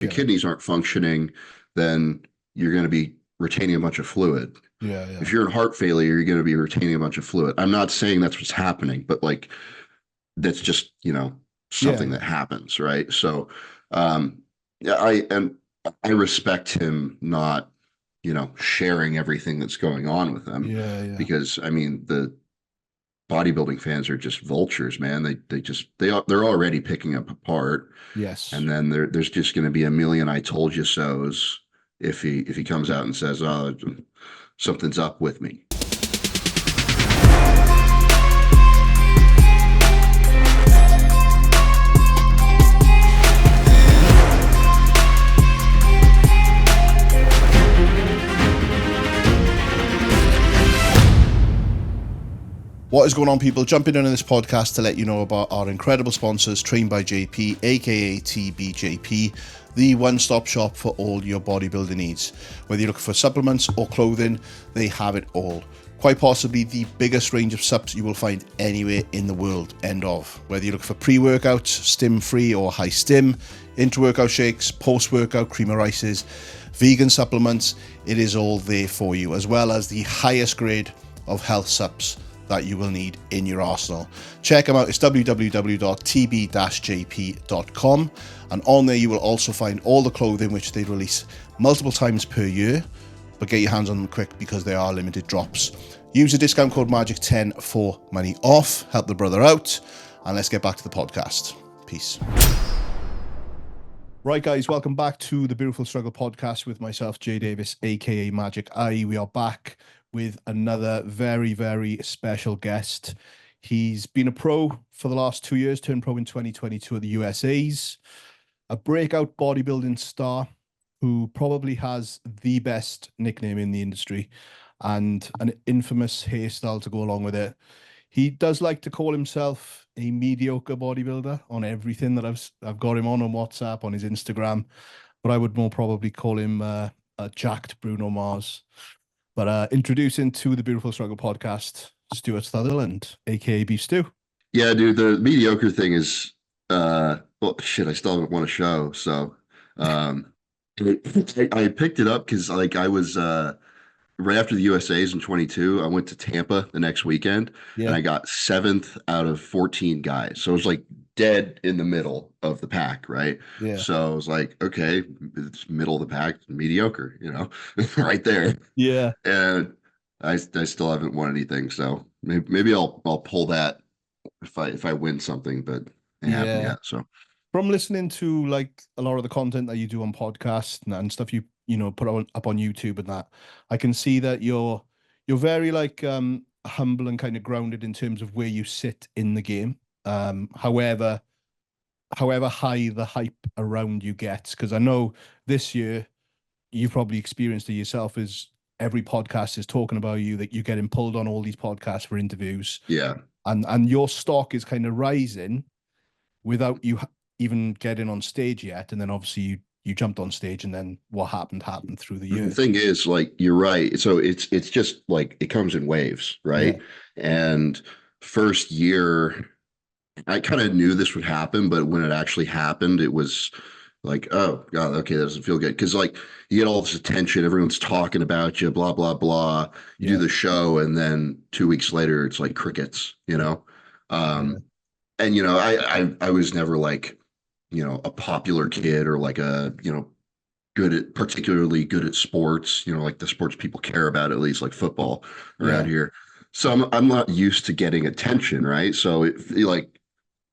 your kidneys aren't functioning, then you're going to be retaining a bunch of fluid. Yeah, yeah. If you're in heart failure, you're going to be retaining a bunch of fluid. I'm not saying that's what's happening, but like that's just, Yeah, something that happens, right? So, yeah, I respect him not, sharing everything that's going on with him, yeah, yeah. because I mean the bodybuilding fans are just vultures, man. They're already picking up apart, Yes. and then there's just going to be a million "I told you so's" if he comes out and says, "Oh, something's up with me." What is going on, people? Jumping in on this podcast to let you know about our incredible sponsors, Trained by JP, aka TBJP, the one-stop shop for all your bodybuilding needs. Whether you're looking for supplements or clothing, they have it all. Quite possibly the biggest range of subs you will find anywhere in the world, end of. Whether you're looking for pre-workouts, stim-free or high-stim, intra-workout shakes, post-workout cream of rices, vegan supplements, it is all there for you, as well as the highest grade of health subs that you will need in your arsenal. Check them out. It's www.tb-jp.com, and on there you will also find all the clothing which they release multiple times per year, but get your hands on them quick because they are limited drops. Use the discount code MAGIC10 for money off. Help the brother out, and let's get back to the podcast. Peace. Right, guys, welcome back to the Beautiful Struggle podcast with myself, Jay Davis, aka Magic Eye. We are back with another very, very special guest. He's been a pro for the last 2 years, turned pro in 2022 at the USA's, a breakout bodybuilding star who probably has the best nickname in the industry and an infamous hairstyle to go along with it. He does like to call himself a mediocre bodybuilder on everything that I've got him on WhatsApp, on his Instagram, but I would more probably call him a jacked Bruno Mars. But introducing to the Beautiful Struggle podcast, Stuart Sutherland, aka Beef Stu. Yeah, dude, the mediocre thing is, well, shit, I still haven't won a show. So, I picked it up because like I was, right after the USA's in 22, I went to Tampa the next weekend, and I got 7th out of 14 guys. So it was like dead in the middle of the pack, right? Yeah. So I was like, okay, it's middle of the pack, mediocre, right there. Yeah. And I still haven't won anything. So maybe I'll pull that if I win something, but it ain't happened yet. So from listening to like a lot of the content that you do on podcasts and stuff you put up on YouTube and that, I can see that you're very like humble and kind of grounded in terms of where you sit in the game. However high the hype around you gets, because I know this year you've probably experienced it yourself, is every podcast is talking about you, that you're getting pulled on all these podcasts for interviews. Yeah. And your stock is kind of rising without you even getting on stage yet. And then obviously you jumped on stage, and then what happened through the year. The thing is, like, you're right. So it's just like it comes in waves, right? Yeah. And first year, I kind of knew this would happen, but when it actually happened, it was like, oh God, okay, that doesn't feel good. Because like you get all this attention, everyone's talking about you, blah, blah, blah. You do the show, and then 2 weeks later, it's like crickets, And I was never like, a popular kid or like a, particularly good at sports, like the sports people care about, at least like football around here. So I'm not used to getting attention, right? So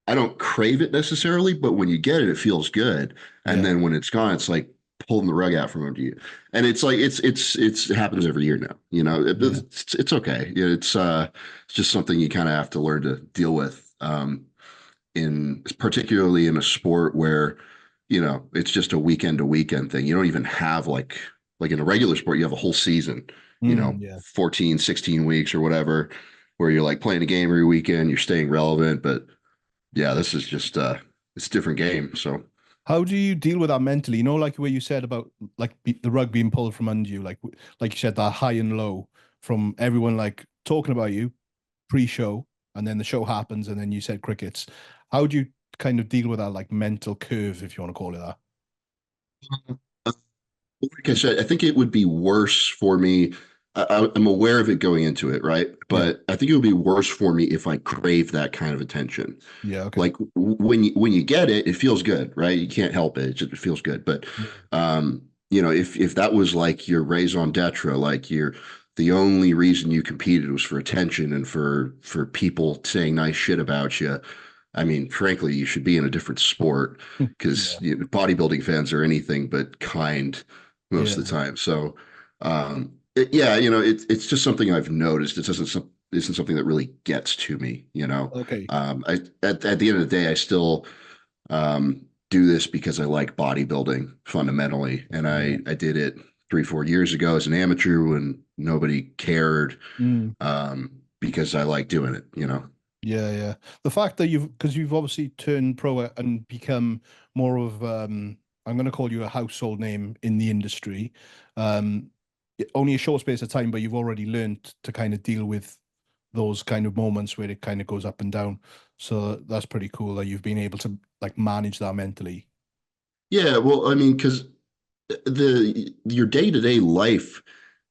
I don't crave it necessarily, but when you get it, it feels good. And then when it's gone, it's like pulling the rug out from under you. And it's like it happens every year now. It's okay. It's just something you kind of have to learn to deal with. Particularly in a sport where it's just a weekend to weekend thing. You don't even have like in a regular sport, you have a whole season, 14, 16 weeks or whatever, where you're like playing a game every weekend, you're staying relevant. But yeah, this is just it's a different game. So how do you deal with that mentally? Like where you said about like the rug being pulled from under you, like you said, that high and low from everyone like talking about you pre-show, and then the show happens, and then you said crickets. How do you kind of deal with that like mental curve, if you want to call it that? Like I said, I think it would be worse for me. I'm aware of it going into it, right? Yeah. But I think it would be worse for me if I crave that kind of attention. Yeah. Okay. Like when you get it, it feels good, right? You can't help it. It feels good. But Mm. if that was like your raison d'etre, like you're the only reason you competed was for attention and for people saying nice shit about you. I mean, frankly, you should be in a different sport because Yeah. bodybuilding fans are anything but kind most Yeah. of the time. So, yeah, it's just something I've noticed. It doesn't isn't something that really gets to me. Okay. I at the end of the day, I still do this because I like bodybuilding fundamentally, and Yeah. I did it 3 4 years ago as an amateur when nobody cared, Mm. because I like doing it. Yeah, yeah. The fact that because you've obviously turned pro and become more of I'm going to call you a household name in the industry. Um, only a short space of time, but you've already learned to kind of deal with those kind of moments where it kind of goes up and down. So that's pretty cool that you've been able to like manage that mentally. Yeah, well, I mean, because the your day-to-day life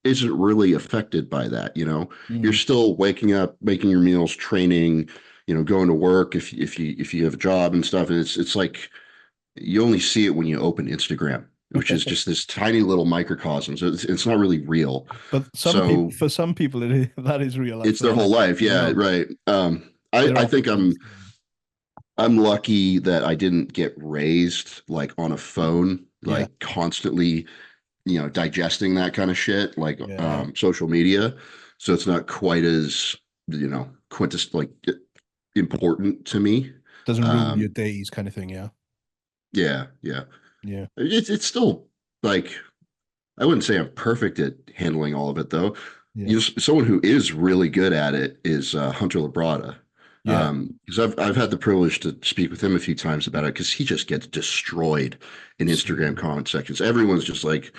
isn't really affected by that. You're Mm. still waking up, making your meals, training, going to work if you have a job and stuff. And it's like you only see it when you open Instagram, which is just this tiny little microcosm. So it's not really real. But So for some people, that is real life it's for their them. whole life. Yeah, right. They're I think obviously I'm lucky that I didn't get raised like on a phone, yeah, like constantly, digesting that kind of shit, like yeah, yeah. social media. So it's not quite as, quintus like important to me. Doesn't ruin your Um, days, kind of thing. Yeah, yeah, yeah. yeah, It's still like I wouldn't say I'm perfect at handling all of it though. yeah, Someone who is really good at it is Hunter Labrada. yeah. Because I've had the privilege to speak with him a few times about it because he just gets destroyed in Instagram Same. comment sections. Everyone's just like,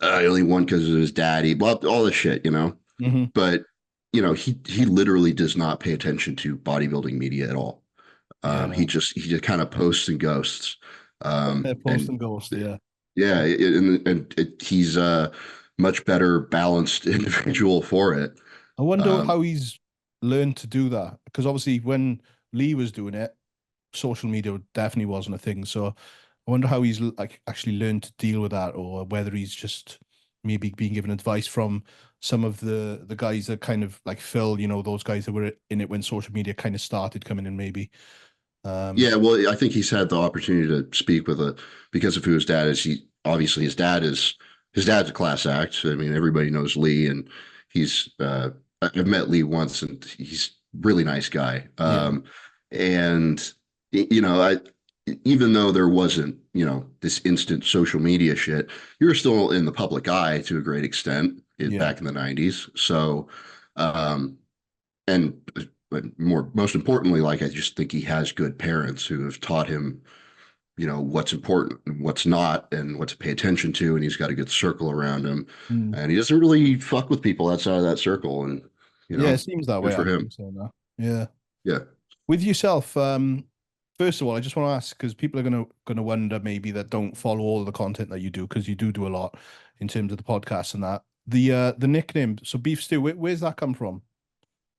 he only won because of his daddy, blah, all this shit. Hmm. But he literally does not pay attention to bodybuilding media at all. Yeah. He just kind of posts and ghosts. Post And and ghost. Yeah. yeah, he's a much better balanced individual for it. I wonder Um, how he's learned to do that because obviously when Lee was doing it, social media definitely wasn't a thing. So I wonder how he's like actually learned to deal with that, or whether he's just maybe being given advice from some of the guys that kind of like Phil, those guys that were in it when social media kind of started coming in, maybe. Um, yeah, well, I think he's had the opportunity to speak with because of who his dad is. He obviously his dad's a class act. I mean, everybody knows Lee, and he's I've met Lee once, and he's a really nice guy. yeah, And I even though there wasn't this instant social media shit, you were still in the public eye to a great extent yeah, back in the '90s. So, um, and but most importantly, like I just think he has good parents who have taught him, what's important and what's not, and what to pay attention to, and he's got a good circle around him, mm. and he doesn't really fuck with people outside of that circle, and Yeah. It seems that good way for actually. him. Saying that. Yeah. Yeah. With yourself, first of all, I just want to ask because people are gonna wonder maybe that don't follow all the content that you do because you do a lot in terms of the podcast and that. The nickname, so Beef Stew, where's that come from?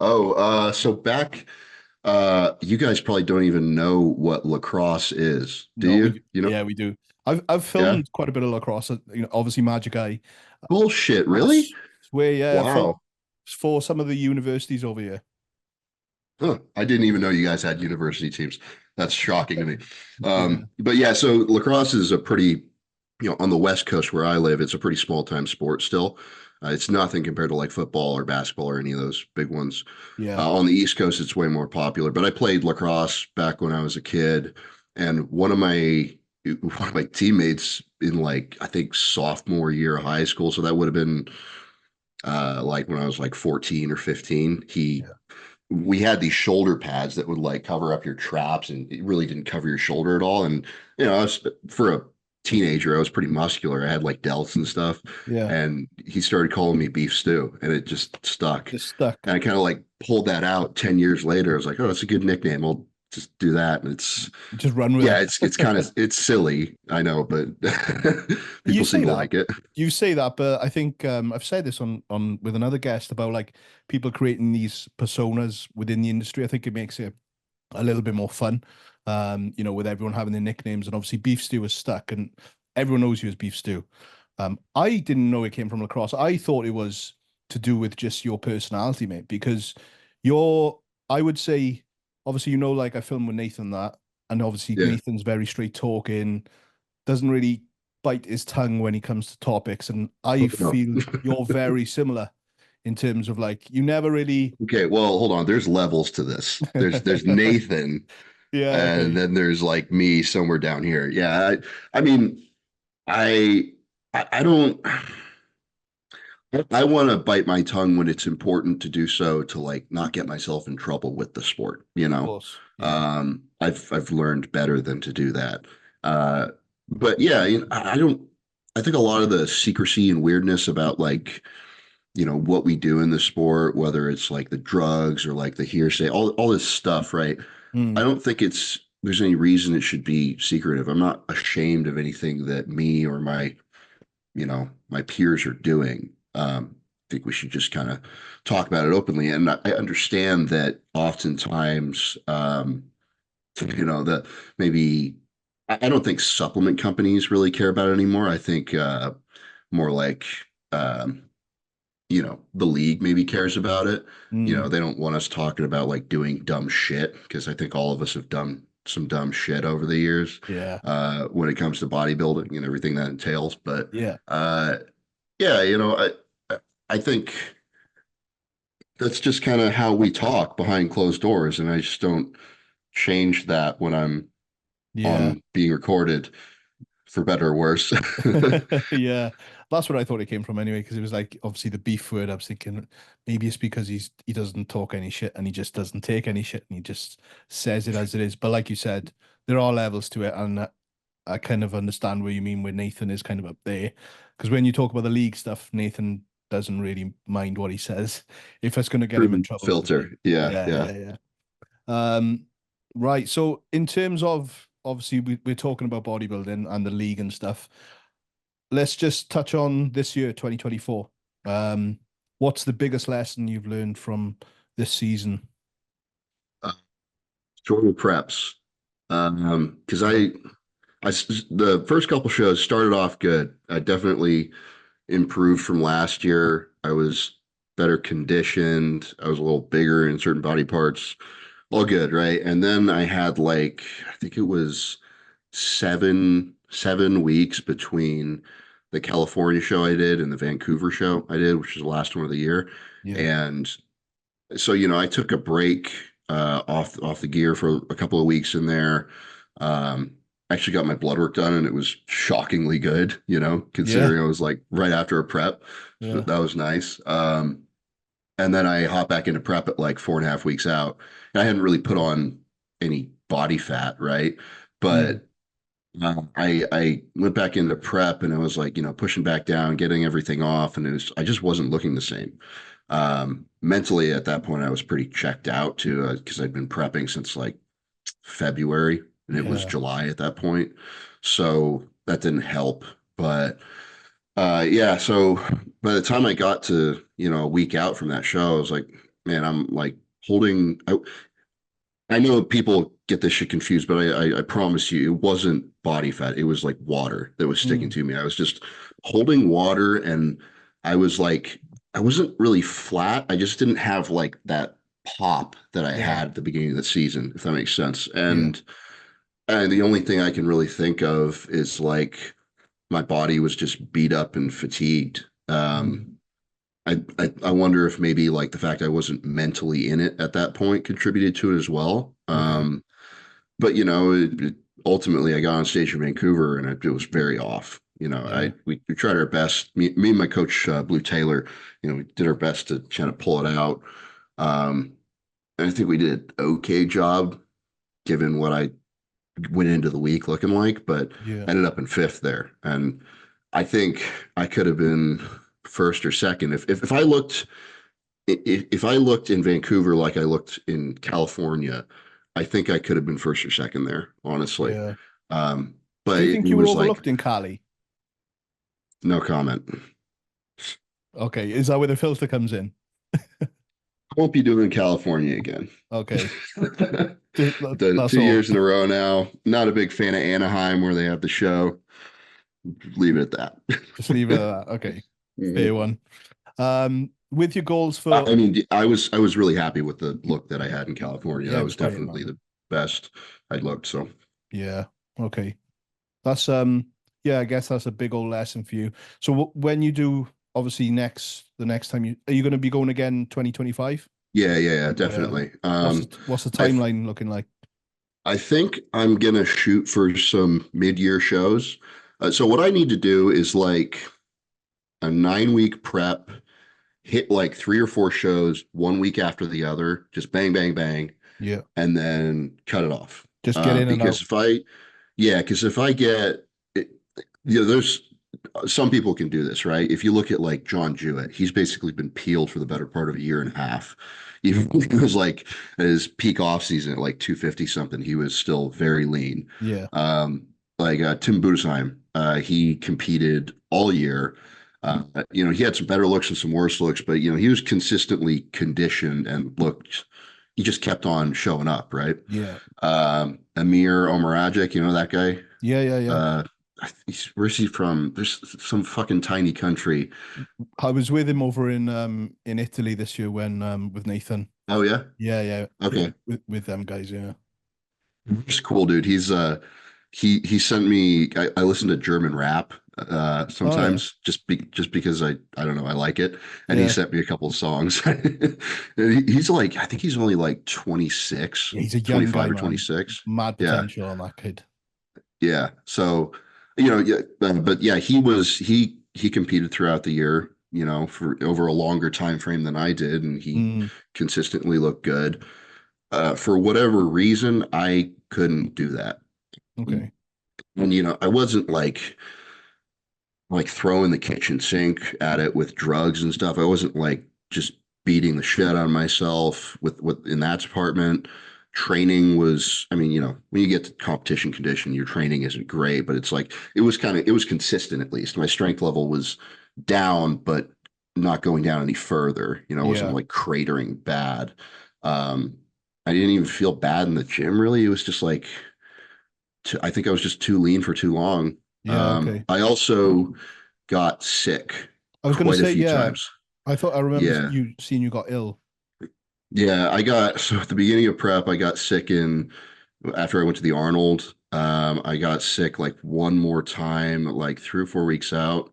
Oh, so back, you guys probably don't even know what lacrosse is, do No, we you? do. Yeah, we do. I've Yeah. filmed quite a bit of lacrosse. Obviously Magic Eye. Bullshit, I really? swear, yeah, Wow. for some of the universities over here. Huh. I didn't even know you guys had university teams. That's shocking to me. Yeah, But yeah, so lacrosse is a pretty, on the West Coast where I live, it's a pretty small time sport still. It's nothing compared to like football or basketball or any of those big ones. yeah, On the East Coast, it's way more popular. But I played lacrosse back when I was a kid, and one of my teammates in like I think sophomore year of high school, so that would have been like when I was like 14 or 15. yeah. We had these shoulder pads that would like cover up your traps, and it really didn't cover your shoulder at all. And for a teenager, I was pretty muscular. I had like delts and stuff, Yeah. and he started calling me Beef Stew, and it just stuck. Just stuck. And I kind of like pulled that out 10 years later. I was like, oh, that's a good nickname. just do that. And it's, Just run with yeah, it. it's kind of, it's silly, I know, but You people seem say to that. like it. You say that, but I think I've said this on with another guest about like people creating these personas within the industry. I think it makes it a little bit more fun. With everyone having their nicknames, and obviously Beef Stew was stuck, and everyone knows you as Beef Stew. I didn't know it came from lacrosse. I thought it was to do with just your personality, mate, because I would say, obviously, like I filmed with Nathan that, and obviously Yeah. Nathan's very straight talking, doesn't really bite his tongue when he comes to topics. And I No. feel you're very similar in terms of like, you never really. Okay, well, hold on. There's levels to this. There's Nathan, Yeah, and okay. then there's like me somewhere down here. Yeah, I mean, I I don't I want to bite my tongue when it's important to do so to like not get myself in trouble with the sport, you Of know. course. Yeah. I've learned better than to do that. Uh, but yeah, I don't I think a lot of the secrecy and weirdness about like what we do in the sport, whether it's like the drugs or like the hearsay, all this stuff, right? I Mm, don't think there's any reason it should be secretive. I'm not ashamed of anything that me or my peers are doing. I think we should just kind of talk about it openly. And I understand that oftentimes, that maybe I don't think supplement companies really care about it anymore. I think more like um, the league maybe cares about it. mm, They don't want us talking about like doing dumb shit because I think all of us have done some dumb shit over the years yeah. when it comes to bodybuilding and everything that entails. But Yeah. uh, yeah, I think that's just kind of how we talk behind closed doors, and I just don't change that when I'm Yeah. on being recorded, for better or worse. Yeah. That's what I thought it came from anyway, because it was like obviously the beef word. I was thinking maybe it's because he doesn't talk any shit and he just doesn't take any shit and he just says it as it is. But like you said, there are levels to it, and I kind of understand where you mean where Nathan is kind of up there. Because when you talk about the league stuff, Nathan doesn't really mind what he says if it's going to get him in Proven trouble with the filter. league. Yeah, Yeah, yeah. yeah, yeah. Right. So in terms of obviously we're talking about bodybuilding and the league and stuff. Let's just touch on this year, 2024. Um, what's the biggest lesson you've learned from this season? Uh, Shorter preps. Because the first couple shows started off good. I definitely improved from last year. I was better conditioned. I was a little bigger in certain body parts. All good, right? And then I had like, I think it was 7 weeks between the California show I did and the Vancouver show I did, which is the last one of the year. Yeah. And so, I took a break off the gear for a couple of weeks in there. Actually got my blood work done and it was shockingly good, Yeah. considering it was like right after a prep. So Yeah. that was nice. And then I hopped back into prep at like 4.5 weeks out. And I hadn't really put on any body fat, right? Mm, But I went back into prep and I was like, pushing back down, getting everything off, and I just wasn't looking the same. Mentally at that point, I was pretty checked out too, because I'd been prepping since like February and it was yeah. July at that point. So that didn't help. But yeah, so by the time I got to, a week out from that show, I was like, man, I'm like holding. I know people get this shit confused, but I promise you, it wasn't body fat. It was like water that was sticking Mm, to me. I was just holding water, and I was like, I wasn't really flat. I just didn't have like that pop that I yeah. had at the beginning of the season, if that makes sense. Yeah. And the only thing I can really think of is like my body was just beat up and fatigued. Mm, I wonder if maybe like the fact I wasn't mentally in it at that point contributed to it as well. okay. But ultimately I got on stage in Vancouver and it was very off. Yeah. We tried our best. Me and my coach Blue Taylor, we did our best to kind of pull it out. Um, and I think we did an okay job given what I went into the week looking like, but Yeah. I ended up in fifth there. And I think I could have been first or second if I looked in Vancouver like I looked in California. I think I could have been first or second there, honestly. Yeah. Do But you it think you were was like overlooked in Cali? no comment. Okay, is that where the filter comes in? Won't be doing California again. Okay, The that's two all. years in a row now. Not a big fan of Anaheim where they have the show. Leave it at Just leave it that. at that. Okay, fair one. With your goals I for mean, I was really happy with the look that I had in California. yeah, That it was was great, definitely man. the best I looked. So Yeah. Okay. That's yeah, I guess that's a big old lesson for you. So when you do obviously the next time are you going to be going again 2025? yeah, Yeah. definitely. What's the I timeline looking like? I think I'm gonna shoot for some mid-year shows. So what I need to do is like a 9 week prep, hit like 3 or 4 shows 1 week after the other, just bang, bang, bang, Yeah. and then cut it off. Just get in and out. Because if I get, it, there's some people can do this, right? If you look at like 𝘗𝘳𝘰𝘶𝘥𝘭𝘺, he's basically been peeled for the better part of a year and a half. Even when he was like at his peak off season at like 250 something, he was still very lean. Yeah. Like 𝘗𝘗𝘰𝘵𝘗𝘭𝘺, he competed all year. He had some better looks and some worse looks, but he was consistently conditioned and looked. He just kept on showing up, right? Yeah. 𝘚𝘗𝘰𝘵𝘠𝘭𝘺, you know that guy? Yeah, yeah, yeah. Uh, where's he from? There's some fucking tiny country. I was with him over in Italy this year when with Nathan. Oh yeah. Yeah, yeah, Okay. with them guys, yeah. He's cool, dude. He sent me. I listen to German rap Oh yeah. sometimes just because I don't know, I like it, and he Yeah. sent me a couple of songs. And he's like, I think he's only like 26, Yeah, he's a young guy, 25 or man. 26. Mad Yeah, potential on that kid. yeah. So yeah, but yeah, he competed throughout the year, for over a longer time frame than I did, and he Mm, consistently looked good. For whatever reason, I couldn't do that. okay. And I wasn't like throwing the kitchen sink at it with drugs and stuff. I wasn't like just beating the shit out of myself with in that department. Training was, I mean, when you get to competition condition, your training isn't great, but it's like it was consistent at least. My strength level was down, but not going down any further. It wasn't Yeah. like cratering bad. I didn't even feel bad in the gym really. It was just like I think I was just too lean for too long. Yeah, okay. I also got sick I was gonna quite a say, few yeah. times. I remember Yeah. you seeing you got ill. Yeah. So at the beginning of prep, I got sick after I went to the Arnold. I got sick like one more time, like 3 or 4 weeks out.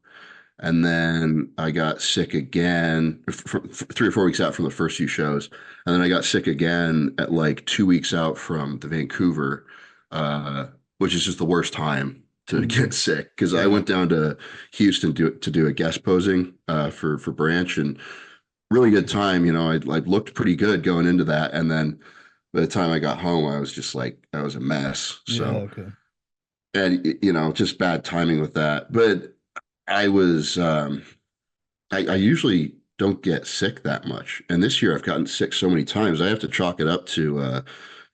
And then I got sick again 3 or 4 weeks out from the first few shows. And then I got sick again at like 2 weeks out from the Vancouver, uh, which is just the worst time to Mm, get sick because I yeah. went down to Houston to do a guest posing for Branch, and really good time. I looked pretty good going into that. And then by the time I got home, I was just like, I was a mess. Yeah, So, okay. and just bad timing with that. But I was, I usually don't get sick that much. And this year I've gotten sick so many times. I have to chalk it up to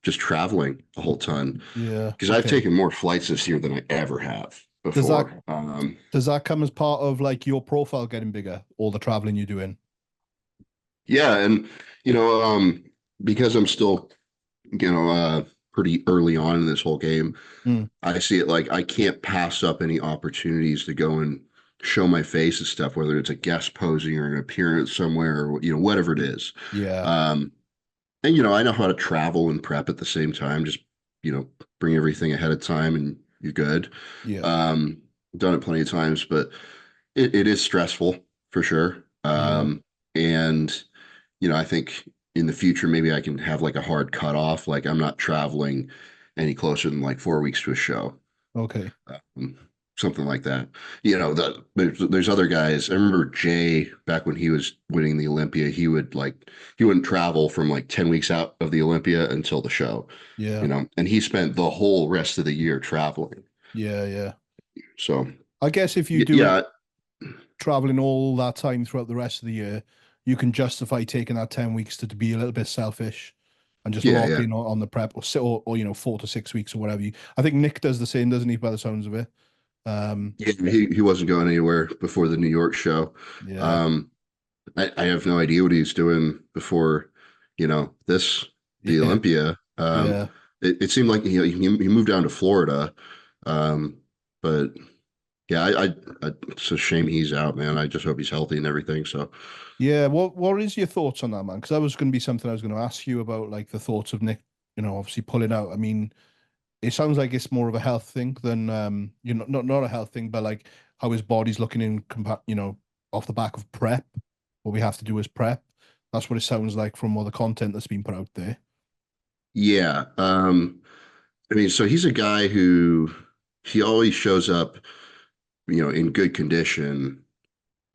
just traveling a whole ton Yeah, because I've okay. taken more flights this year than I ever have Does that before. does that come as part of like your profile getting bigger, all the traveling you're doing? Yeah. And, you know, um, because I'm still, pretty early on in this whole game, Mm, I see it like I can't pass up any opportunities to go and show my face and stuff, whether it's a guest posing or an appearance somewhere or, whatever it is. yeah, Um, and I know how to travel and prep at the same time. Just bring everything ahead of time, and you're good. yeah, Um, done it plenty of times, but it is stressful for sure. yeah. And I think in the future maybe I can have like a hard cutoff. Like I'm not traveling any closer than like 4 weeks to a show, Okay. um, something like that. There's other guys. I remember Jay back when he was winning the Olympia. He wouldn't travel from like 10 weeks out of the Olympia until the show. Yeah, And he spent the whole rest of the year traveling. yeah, yeah. So I guess if you do it yeah, traveling all that time throughout the rest of the year, you can justify taking that 10 weeks to be a little bit selfish. and just Yeah, lock yeah. in on the prep, or 4 to 6 weeks or whatever. I think Nick does the same, doesn't he? By the sounds of it. Yeah, he wasn't going anywhere before the New York show. Yeah, Um, I have no idea what he's doing before, this the yeah, Olympia. yeah. It seemed like he moved down to Florida, um, but yeah, it's a shame he's out, man. I just hope he's healthy and everything. So Yeah, what is your thoughts on that, man? Because that was going to be something I was going to ask you about, like the thoughts of Nick, obviously pulling out. I mean, it sounds like it's more of a health thing than not a health thing, but like how his body's looking in off the back of prep. What we have to do is prep. That's what it sounds like from all the content that's been put out there. yeah, I mean, so he's a guy who he always shows up, in good condition.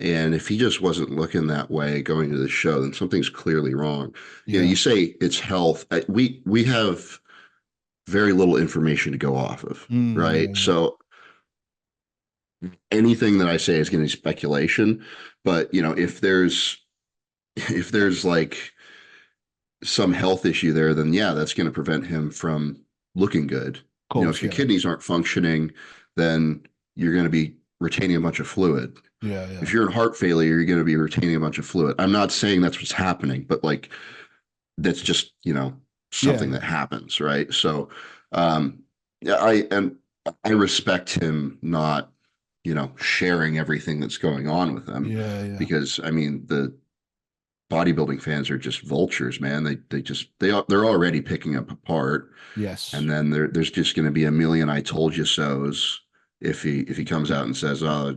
And if he just wasn't looking that way going to the show, then something's clearly wrong. Yeah. You say it's health. We have very little information to go off of, Yeah, right? yeah. So anything that I say is going to be speculation. But if there's like some health issue there, then yeah, that's going to prevent him from looking good. Of course, If your yeah. kidneys aren't functioning, then you're going to be retaining a bunch of fluid. Yeah, yeah. If you're in heart failure, you're going to be retaining a bunch of fluid. I'm not saying that's what's happening, but like that's just, Yeah, something that yeah. happens, right? So, yeah, I respect him not, sharing everything that's going on with them Yeah, yeah. because I mean the bodybuilding fans are just vultures, man. They're already picking up apart, Yes. and then there's just going to be a million "I told you so's" if he comes out and says, "Oh,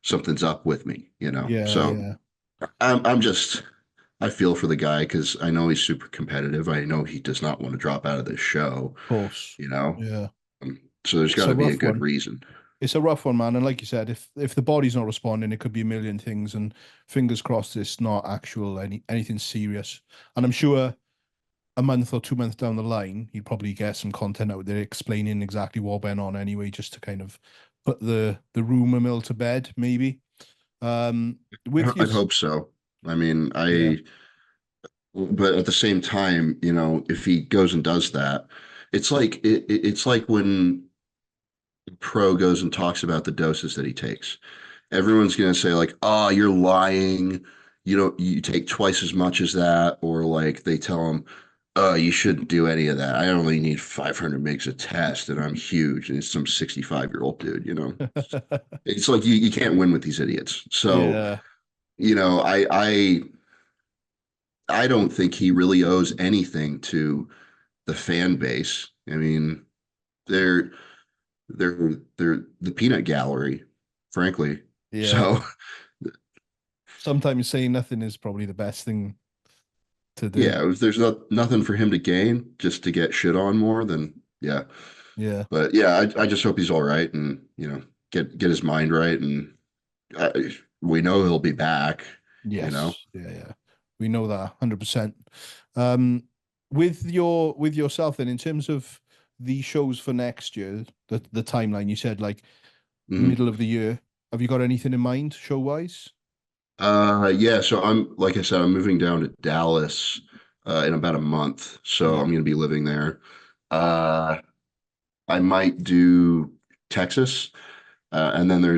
something's up with me," Yeah, So yeah. Of I'm just I feel for the guy because I know he's super competitive. I know he does not want to drop out of this show, course. you know. Yeah. So there's It's got a to be a rough good one. reason. It's a rough one, man. And like you said, if the body's not responding, it could be a million things. And fingers crossed, it's not actual anything serious. And I'm sure a month or 2 months down the line, he'd probably get some content out there explaining exactly what went on anyway, just to kind of put the rumor mill to bed, maybe. With your I'd hope so. I mean, yeah, but at the same time, if he goes and does that, it's like when pro goes and talks about the doses that he takes. Everyone's going to say like, "Oh, you're lying. You take twice as much as that," or like they tell him, "Oh, you shouldn't do any of that. I only need 500 mgs a test, and I'm huge." And it's some 65-year-old dude. It's like you can't win with these idiots. So, yeah, you know, I I I don't think he really owes anything to the fan base. I mean, they're they're the peanut gallery, frankly. yeah. So Sometimes saying nothing is probably the best thing to do. yeah, if there's nothing for him to gain just to get shit on more, then yeah. Yeah. But yeah, I just hope he's all right and get his mind right, and we know he'll be back. You know, Yes. Yeah, yeah. We know that 100%. Um, with yourself then, in terms of the shows for next year, the timeline you said like Mhm. middle of the year. Have you got anything in mind show wise? Yeah. So like I said, I'm moving down to Dallas in about a month, so Yeah. I'm going to be living there. Uh, I might do Texas. And then what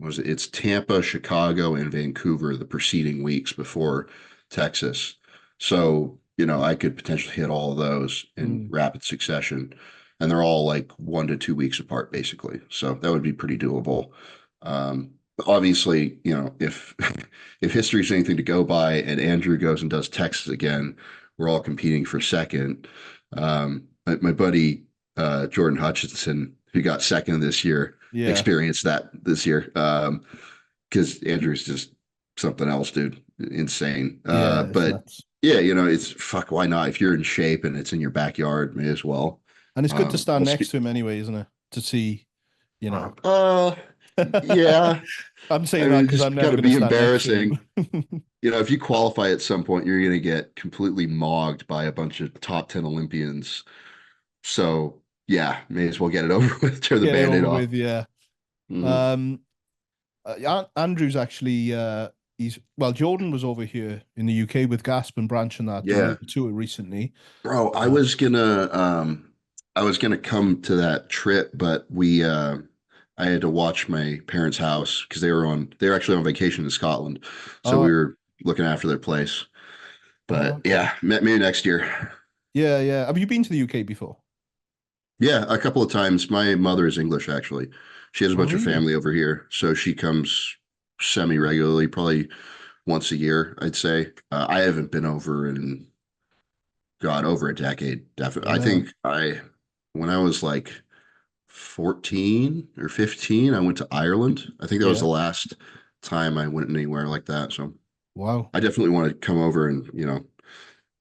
was it? It's Tampa, Chicago, and Vancouver the preceding weeks before Texas. So, I could potentially hit all of those in Mm. rapid succession. And they're all like 1 to 2 weeks apart, basically. So that would be pretty doable. Obviously, if if history's anything to go by and Andrew goes and does Texas again, we're all competing for second. My buddy Jordan Hutchinson, who got second this year, Yeah. experienced that this year. Because Andrew's just something else, dude. Insane. Yeah. It's But nuts. yeah, it's fuck, why not? If you're in shape and it's in your backyard, may as well. And it's good to stand I'll next speak. to him anyway, isn't it? To see, you know. Uh, yeah. I'm I saying mean, that it's because just I'm never gotta going to be stand next to him. embarrassing. If you qualify at some point, you're gonna get completely mogged by a bunch of top 10 Olympians. So yeah, may as well get it over with, tear the Get it band-aid over off. with, yeah. Mhm. Um, Andrew's actually he's well, Jordan was over here in the UK with Gasp and Branch and that doing a Yeah, little tour recently. bro, Uh, I was gonna come to that trip, but I had to watch my parents' house because they were actually on vacation in Scotland. So we oh, were looking after their place. oh, But okay. yeah, maybe next year. Yeah, yeah. Have you been to the UK before? Yeah, a couple of times. My mother is English, actually. She has a Oh, bunch of really? family over here, so she comes semi-regularly, probably once a year, I'd say. I haven't been over in God over a decade, definitely. I Yeah, think when I was like 14 or 15, I went to Ireland. I think that was yeah. the last time I went anywhere like that. So Wow. I definitely want to come over and,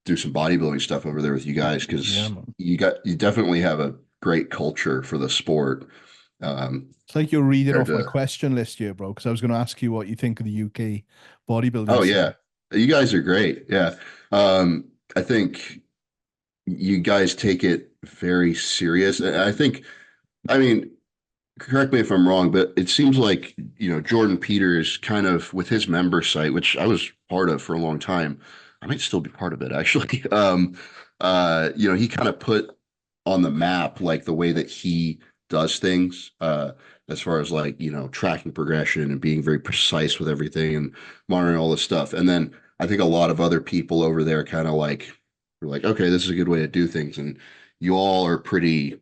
do some bodybuilding stuff over there with you guys Yeah, because man. you definitely have a great culture for the sport. It's like you're reading Compared off my to, question list here, bro, because I was going to ask you what you think of the UK bodybuilding oh scene. yeah, you guys are great. Yeah. I think you guys take it very serious. I think, I mean, correct me if I'm wrong, but it seems like, Jordan Peters kind of with his member site, which I was part of for a long time. I might still be part of it actually. He kind of put on the map like the way that he does things, as far as like, tracking progression and being very precise with everything and monitoring all this stuff. And then I think a lot of other people over there kind of like were like, okay, this is a good way to do things. And you all are pretty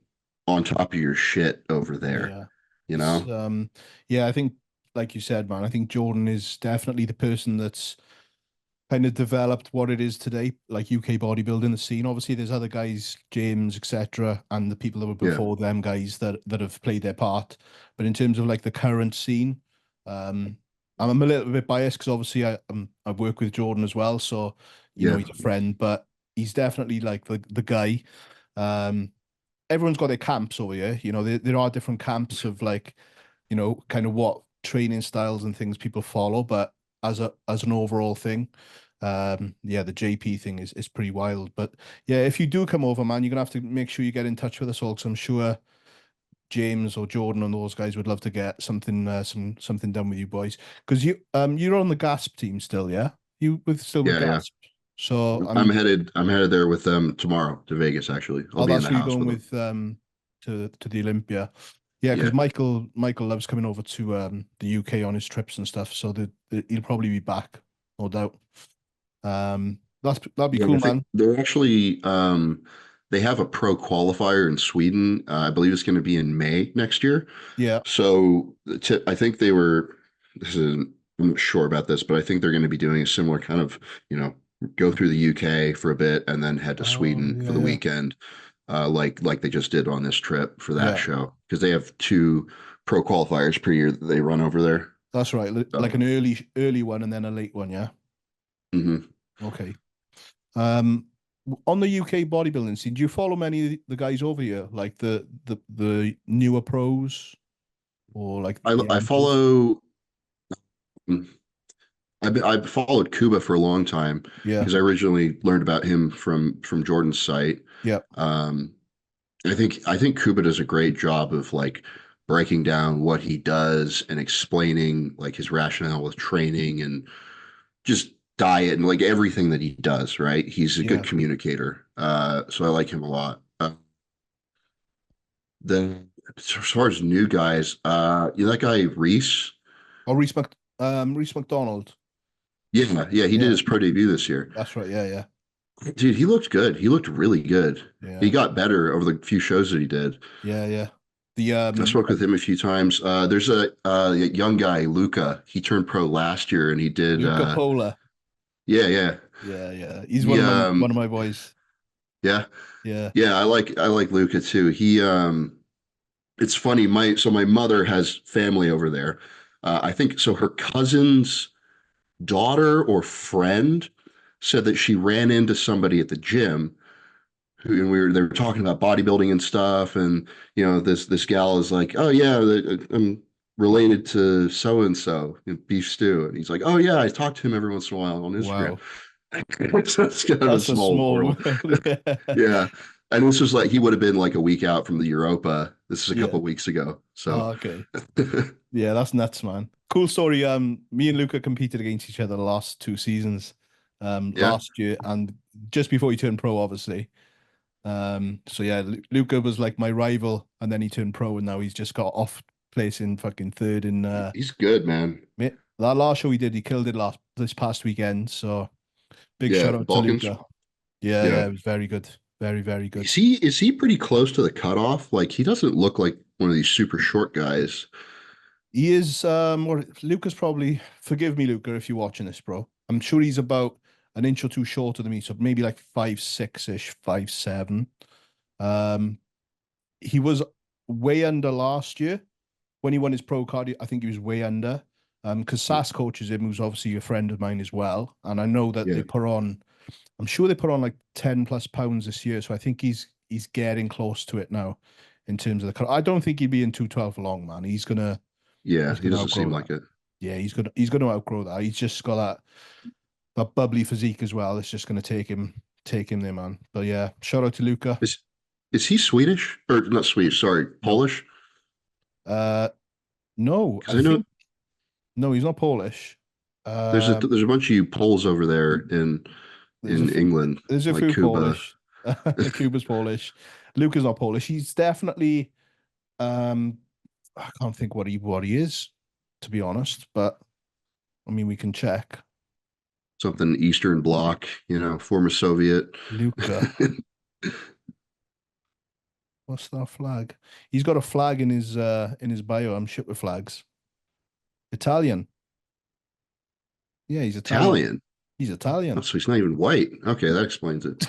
on top of your shit over there, Yeah. you It's know? yeah, I think like you said, man, I think Jordan is definitely the person that's kind of developed what it is today, like UK bodybuilding the scene. Obviously, there's other guys, James, etc., and the people that were Yeah. before them guys that have played their part. But in terms of like the current scene, um, I'm a little bit biased because obviously I work with Jordan as well, so Yeah. he's a friend, but he's definitely like the guy. Um, Everyone's got their camps over here. There are different camps of like, kind of what training styles and things people follow, but as an overall thing, yeah, the JP thing is pretty wild. But yeah, if you do come over, man, you're gonna have to make sure you get in touch with us all, because I'm sure James or Jordan and those guys would love to get something done with you boys. Because you're on the Gasp team still, yeah? You with still with Yeah. Yeah. Gasp. So I mean, I'm headed there with them tomorrow to Vegas, actually. I'll oh, be in that's the where you're house going with them. with to the Olympia. Yeah, because Yeah. Michael loves coming over to the UK on his trips and stuff, so he'll probably be back, no doubt. That'd be Yeah. I cool, think man. they're actually, they have a pro qualifier in Sweden. I believe it's going to be in May next year. Yeah. So I think they were, this is, I'm not sure about this, but I think they're going to be doing a similar kind of, you know, go through the UK for a bit and then head to Oh, Sweden for yeah, the yeah. weekend, like they just did on this trip for that Yeah, show because they have two pro qualifiers per year that they run over there. that's right. Like So, an early one and then a late one, yeah. mhm. Okay. Um, on the UK bodybuilding scene, do you follow many of the guys over here, like the newer pros or like the I amateurs? follow. I followed Kuba for a long time Yeah, because I originally learned about him from Jordan's site. yeah, Um, I think Kuba does a great job of like breaking down what he does and explaining like his rationale with training and just diet and like everything that he does, right? He's a good yeah. communicator. So I like him a lot. Then as far as new guys, that guy Reese. Or Reese McDonald. Yeah, yeah, he did Yeah, his pro debut this year. that's right. Yeah, yeah, Dude, he looked good. He looked really good. He yeah, got better over the few shows that he did. yeah, yeah. The I spoke with him a few times. There's a young guy, Luca. He turned pro last year, and he did. Luca Pola. Yeah, yeah, Yeah, yeah. He's he, one of my boys. yeah, Yeah. yeah. I like Luca too. It's funny. My mother has family over there. I think so. Her cousin's daughter or friend said that she ran into somebody at the gym and they were talking about bodybuilding and stuff, and this gal is like, oh yeah, I'm related to so and so, Beef Stu, and he's like, oh yeah, I talk to him every once in a while on Instagram. Wow. So it's kind of a That's a small small world. world. Yeah. Yeah. And this was like he would have been like a week out from the Europa. This is a Yeah. couple of weeks ago. So Oh, okay. Yeah, that's nuts, man. Cool story. Me and Luca competed against each other the last 2 seasons, yeah, last year and just before he turned pro, obviously. So yeah, Luca was like my rival, and then he turned pro, and now he's just got off placing fucking third in he's good, man. that last show he did. He killed it this past weekend. So big Yeah, shout out to Balkans. Luca. Yeah, Yeah. yeah, it was very good, very very good. Is he pretty close to the cutoff? Like he doesn't look like one of these super short guys. He is or Luca's probably, forgive me, Luca, if you're watching this, bro. I'm sure he's about an inch or two shorter than me, so maybe like 5'6" ish, 5'7". Um, he was way under last year when he won his pro card. I think he was way under. Because Sass coaches him, who's obviously a friend of mine as well, and I know that Yeah. they put on. I'm sure they put on like 10+ pounds this year, so I think he's getting close to it now, in terms of the. I don't think he'd be in 212 long, man. Yeah, He's he gonna doesn't outgrow seem that. like it. Yeah, he's gonna outgrow that. He's just got that bubbly physique as well. It's just gonna take him there, man. But yeah, shout out to Luca. Is is he Swedish or not Swedish? Sorry, No, Polish? no, Because I I know think no, he's not Polish. Um, there's a bunch of you Poles over there there's a in England, there's a like few Cuba. Polish. Cuba's Polish. Luca's not Polish. He's definitely um, I can't think what he is, to be honest. But I mean, we can check. Something Eastern Bloc, former Soviet. Luca, what's that flag? He's got a flag in his bio. I'm shit with flags. Italian. Yeah, he's Italian. Italian. He's Oh, Italian. so he's not even white. Okay, that explains it.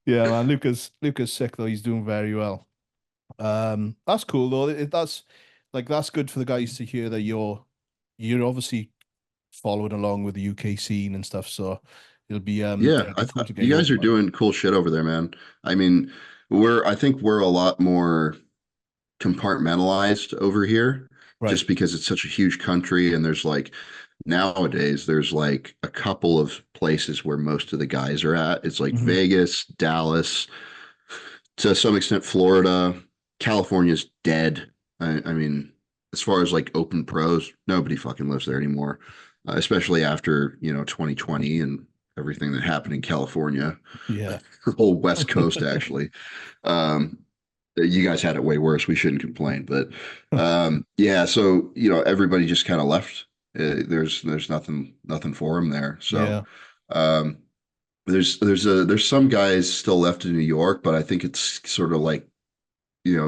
Yeah, man. Luca's sick though. He's doing very well. That's cool though. That's good for the guys to hear that you're obviously following along with the UK scene and stuff. So it'll be Yeah, it'll be cool to get you your guys are opinion. doing cool shit over there, man. I mean, I think we're a lot more compartmentalized over here Right. just because it's such a huge country and there's like nowadays there's like a couple of places where most of the guys are at. It's like Hmm. Vegas, Dallas, to some extent Florida. California's dead. I mean, as far as like open pros, nobody fucking lives there anymore, especially after 2020 and everything that happened in California, Yeah. the whole West Coast actually. Um, you guys had it way worse. We shouldn't complain, but yeah. So everybody just kind of left. There's nothing for them there. So Yeah. um, there's some guys still left in New York, but I think it's sort of like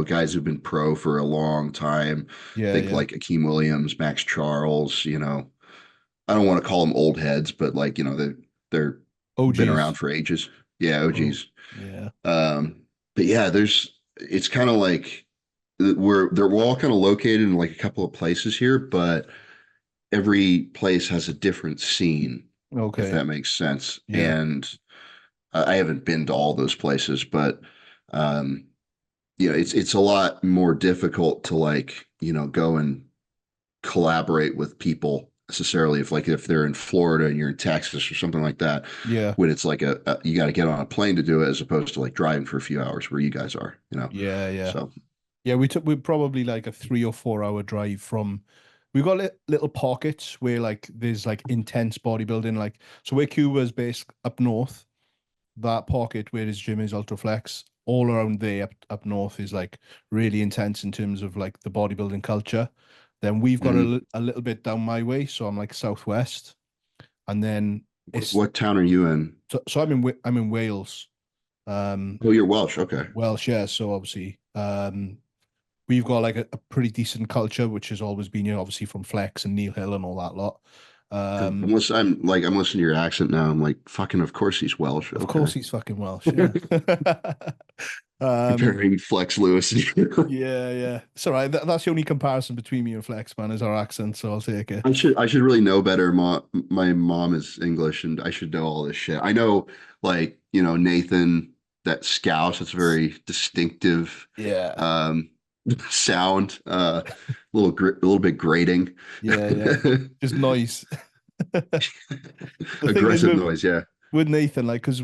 guys who've been pro for a long time. Yeah. Think Yeah. like Akeem Williams, Max Charles. I don't want to call them old heads, but like they're been around OGs. for ages. Yeah, oh Oh, geez. yeah. But yeah, it's kind of like we're all kind of located in like a couple of places here, but every place has a different scene, if Okay. that makes sense. Yeah. And I haven't been to all those places, but um, it's a lot more difficult to like go and collaborate with people necessarily if they're in Florida and you're in Texas or something like that, Yeah. when it's like you got to get on a plane to do it as opposed to like driving for a few hours where you guys are. Yeah. Yeah. So Yeah, we're probably like a 3 or 4 hour drive from. We've got little pockets where like there's like intense bodybuilding, like so where Cuba is based up north. That pocket where his gym is Ultraflex, all around there up north is like really intense in terms of like the bodybuilding culture. Then we've got mhm. a little bit down my way, so I'm like southwest, and then it's What town are you in? so I'm in Wales, um, Oh, you're Welsh. Okay. Welsh, yeah. So obviously, we've got like a pretty decent culture, which has always been, obviously from Flex and Neil Hill and all that lot. Because Um, I'm listening to your accent now. I'm like, fucking, of course he's Welsh. of course Okay. he's fucking Welsh, yeah. Um, Comparing Flex Lewis. yeah, yeah. It's all right. That's the only comparison between me and Flex, man, is our accent, so I'll take it. I should really know better. My mom is English, and I should know all this shit. I know, like Nathan, that Scouse. It's a very distinctive Yeah, um, sound. A little bit grating. yeah, yeah. Just noise. The thing is Aggressive noise. Yeah. with Nathan, like, because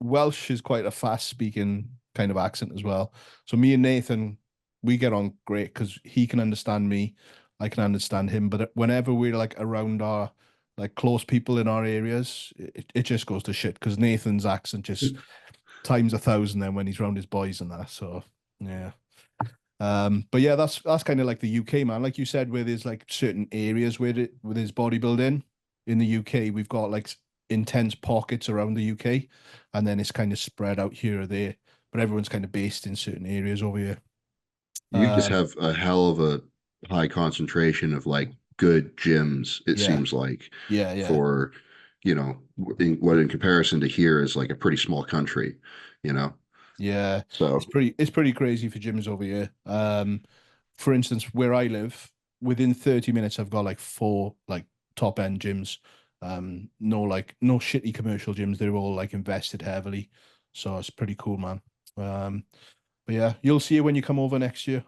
Welsh is quite a fast speaking kind of accent as well. So me and Nathan, we get on great because he can understand me, I can understand him. But whenever we're like around our like close people in our areas, it just goes to shit because Nathan's accent just times 1,000 then when he's around his boys and that. So yeah. But yeah, that's kind of like the UK, man. Like you said, where there's like certain areas where there's bodybuilding in the UK, we've got like intense pockets around the UK, and then it's kind of spread out here or there. But everyone's kind of based in certain areas over here. You just Um, have a hell of a high concentration of like good gyms, it yeah, seems like, yeah, for, what in comparison to here is like a pretty small country, you know? yeah. So, It's pretty crazy for gyms over here. For instance, where I live, within 30 minutes, I've got like four like top end gyms. No shitty commercial gyms. They're all like invested heavily. So it's pretty cool, man. Um, but yeah, you'll see it when you come over next year.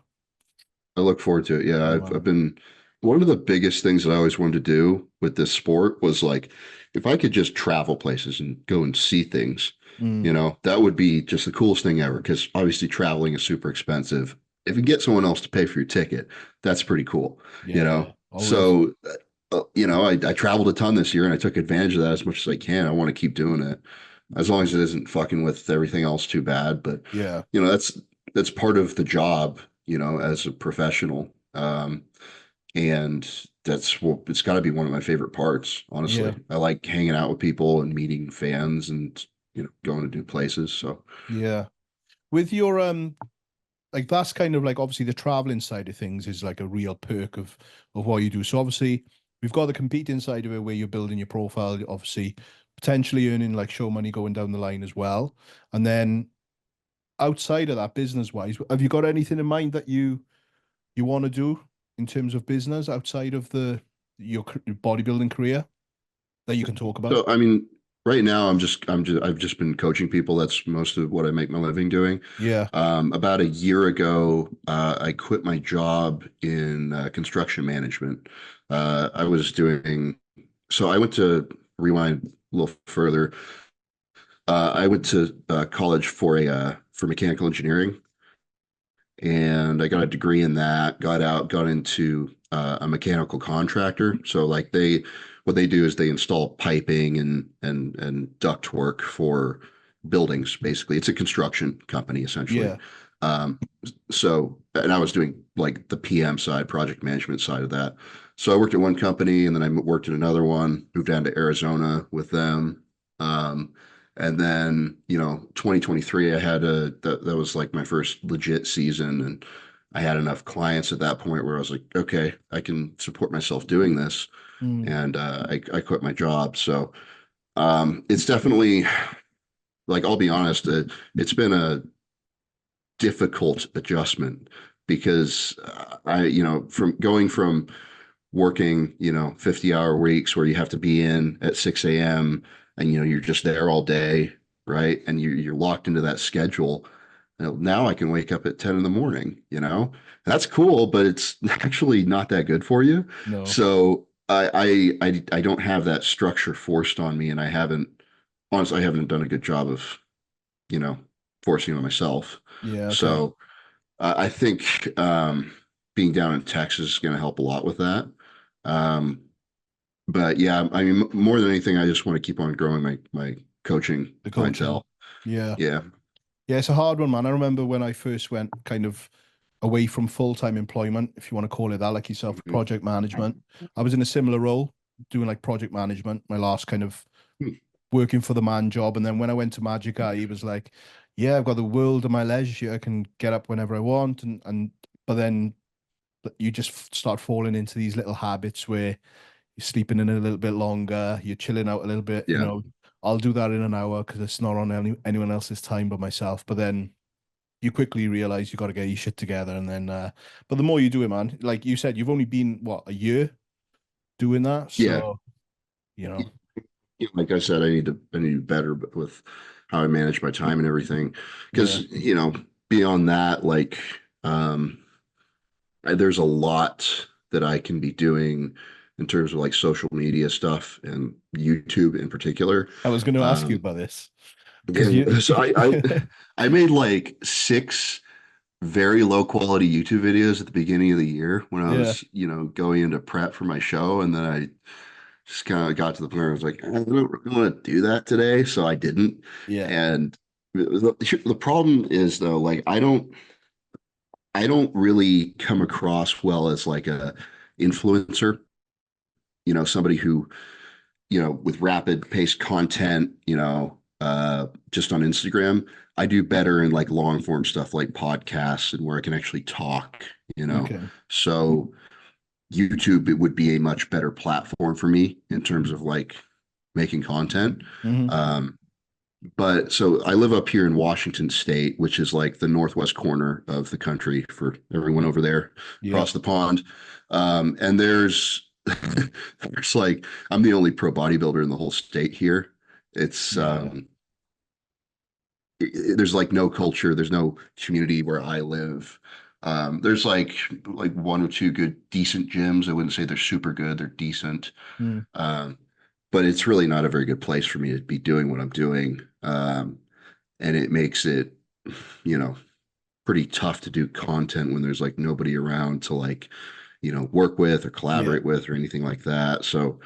I look forward to it. Yeah, Yeah, I've man. been one of the biggest things that I always wanted to do with this sport was like if I could just travel places and go and see things, Mm, that would be just the coolest thing ever because obviously traveling is super expensive. If you get someone else to pay for your ticket, that's pretty cool, you yeah, know. always. So, I traveled a ton this year and I took advantage of that as much as I can. I want to keep doing it as long as it isn't fucking with everything else too bad. But Yeah, that's part of the job, as a professional. And it's got to be one of my favorite parts, yeah, honestly. I like hanging out with people and meeting fans and, going to new places. So, yeah. With your like that's kind of like obviously the traveling side of things is like a real perk of what you do. So obviously we've got the competing side of it where you're building your profile, obviously potentially earning like show money going down the line as well. And then outside of that, business wise, have you got anything in mind that you want to do in terms of business outside of your bodybuilding career that you can talk about? I mean, right now I've just been coaching people. That's most of what I make my living doing. Yeah, About a year ago, I quit my job in construction management. I was doing, so I went to rewind a little further. I went to college for mechanical engineering, and I got a degree in that. Got out, got into a mechanical contractor. So like what they do is they install piping and duct work for buildings. Basically, it's a construction company essentially. yeah, Um, and I was doing like the PM side, project management side of that. So I worked at one company and then I worked at another one, moved down to Arizona with them. Um, and then, 2023, that was like my first legit season. And I had enough clients at that point where I was like, okay, I can support myself doing this. mm, And I quit my job. So it's definitely, like, I'll be honest, it's been a difficult adjustment because from going from working, 50-hour weeks where you have to be in at 6 a.m. and, you're just there all day, right? And you're locked into that schedule. Now I can wake up at 10 in the morning, that's cool, but it's actually not that good for you. no, So I don't have that structure forced on me, and honestly, I haven't done a good job of, you know, forcing it on myself. yeah, okay, So I think being down in Texas is going to help a lot with that. Um, but yeah, I mean, more than anything, I just want to keep on growing my coaching the coaching, clientele. yeah. Yeah. Yeah, it's a hard one, man. I remember when I first went kind of away from full-time employment, if you want to call it that, like yourself, Mhm. project management. I was in a similar role, doing like project management, my last kind of working for the man job. And then when I went to Magic Eye, he was like, yeah, I've got the world at my leisure. I can get up whenever I want. But then you just start falling into these little habits where you're sleeping in a little bit longer, you're chilling out a little bit, Yeah. I'll do that in an hour because it's not on anyone else's time but myself. But then you quickly realize you got to get your shit together. And then, but the more you do it, man, like you said, you've only been, what, a year doing that? Yeah. So, you know, Like I said, I need to do better with how I manage my time and everything. yeah, Because, beyond that, like, there's a lot that I can be doing in terms of like social media stuff and YouTube in particular. I was going to ask you Um, about this. Because you, So I made like six very low quality YouTube videos at the beginning of the year when I yeah, was, going into prep for my show. And then I just kind of got to the point where I was like, I don't really want to do that today. So I didn't. yeah, And the problem is though, like I don't really come across well as like a influencer, somebody who, with rapid paced content, just on Instagram. I do better in like long form stuff like podcasts and where I can actually talk, you know. okay, So YouTube, it would be a much better platform for me in terms of like making content. hmm, Um, but so I live up here in Washington State, which is like the northwest corner of the country for everyone over there yeah, across the pond. And there's like I'm the only pro bodybuilder in the whole state here. It's yeah, there's like no culture, there's no community where I live. There's like one or two good decent gyms. I wouldn't say they're super good, they're decent. mm, Um, but it's really not a very good place for me to be doing what I'm doing. And it makes it, you know, pretty tough to do content when there's like nobody around to like, work with or yeah, collaborate with or anything like that. So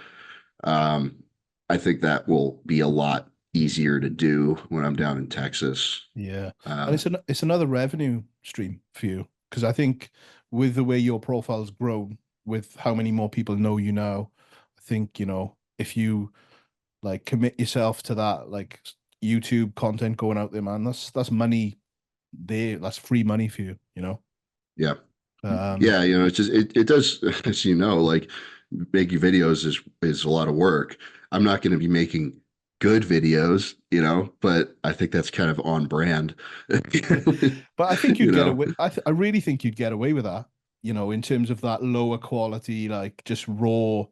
um, I think that will be a lot easier to do when I'm down in Texas. yeah. And Um, it's another revenue stream for you because I think with the way your profile's grown, with how many more people know you now, I think if you like commit yourself to that, like YouTube content going out there, man, that's money there. That's free money for you. yeah. Um, Yeah, it's just it does, as you know, like making videos is a lot of work. I'm not going to be making good videos, but I think that's kind of on brand. but I think you'd You get know? away. I really think you'd get away with that. In terms of that lower quality, like just raw.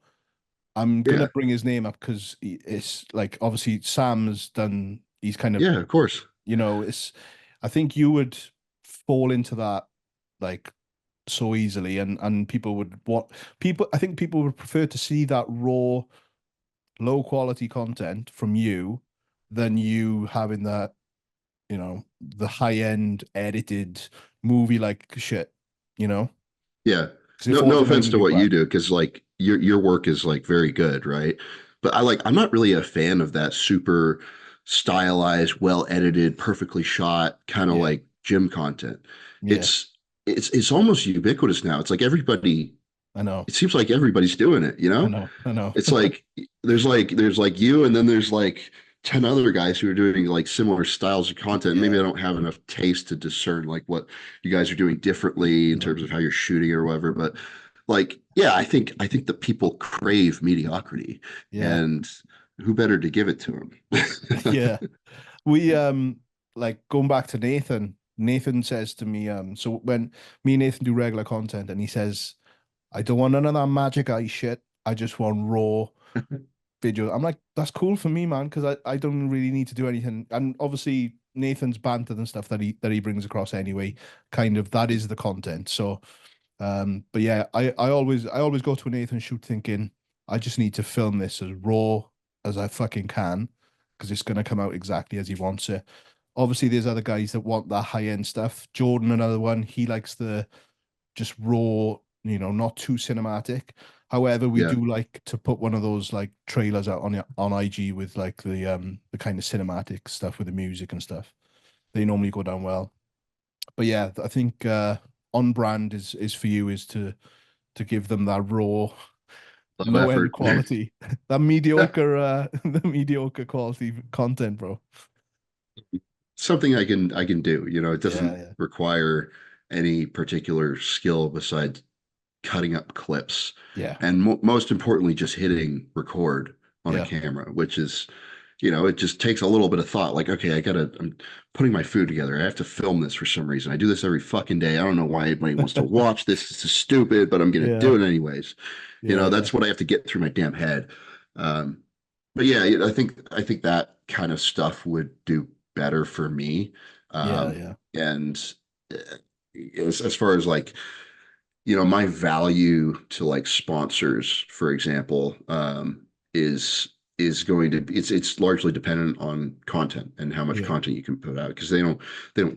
I'm gonna Yeah. bring his name up because it's like obviously Sam's done. He's kind of Yeah, of course. it's. I think you would fall into that like so easily, and people would what people. I think people would prefer to see that raw, low quality content from you than you having that the high end edited movie like shit. You know, Yeah. because it No falls in line offense with to your what you brand. do, because like your work is like very good, right? But I'm not really a fan of that super stylized, well edited, perfectly shot kind of Yeah, like gym content. yeah, It's it's almost ubiquitous now. It's like everybody, I know, it seems like everybody's doing it, you I know? know, I know. It's like there's like you, and then there's like 10 other guys who are doing like similar styles of content. Maybe Yeah, I don't have enough taste to discern like what you guys are doing differently in terms of how you're shooting or whatever. But like, yeah, I think that people crave mediocrity, yeah, and who better to give it to them? yeah. We like going back to Nathan. Nathan says to me, so when me and Nathan do regular content, and he says, I don't want none of that magic eye shit. I just want raw video. I'm like, that's cool for me, man, because I don't really need to do anything. And obviously Nathan's banter and stuff that he brings across anyway, kind of that is the content. So but yeah, I always go to a Nathan shoot thinking I just need to film this as raw as I fucking can because it's gonna come out exactly as he wants it. Obviously, there's other guys that want that high end stuff. Jordan, another one, he likes the just raw, not too cinematic. However, we Yeah, do like to put one of those like trailers out on IG with like the kind of cinematic stuff with the music and stuff. They normally go down well. But yeah, I think on brand is for you is to give them that raw, love low end effort. quality, that mediocre the mediocre quality content, bro. Something I can do. It Yeah, doesn't yeah, require any particular skill besides cutting up clips, yeah, and most importantly, just hitting record on a yeah, camera, which is, it just takes a little bit of thought. Like, okay, I'm putting my food together. I have to film this for some reason. I do this every fucking day. I don't know why anybody wants to watch this. This is stupid, but I'm gonna yeah, do it anyways. yeah, yeah, That's what I have to get through my damn head. Um, but yeah, I think that kind of stuff would do better for me. yeah, yeah, And as far as like, my value to like sponsors, for example, is is going to it's largely dependent on content and how much Yeah. content you can put out, because they don't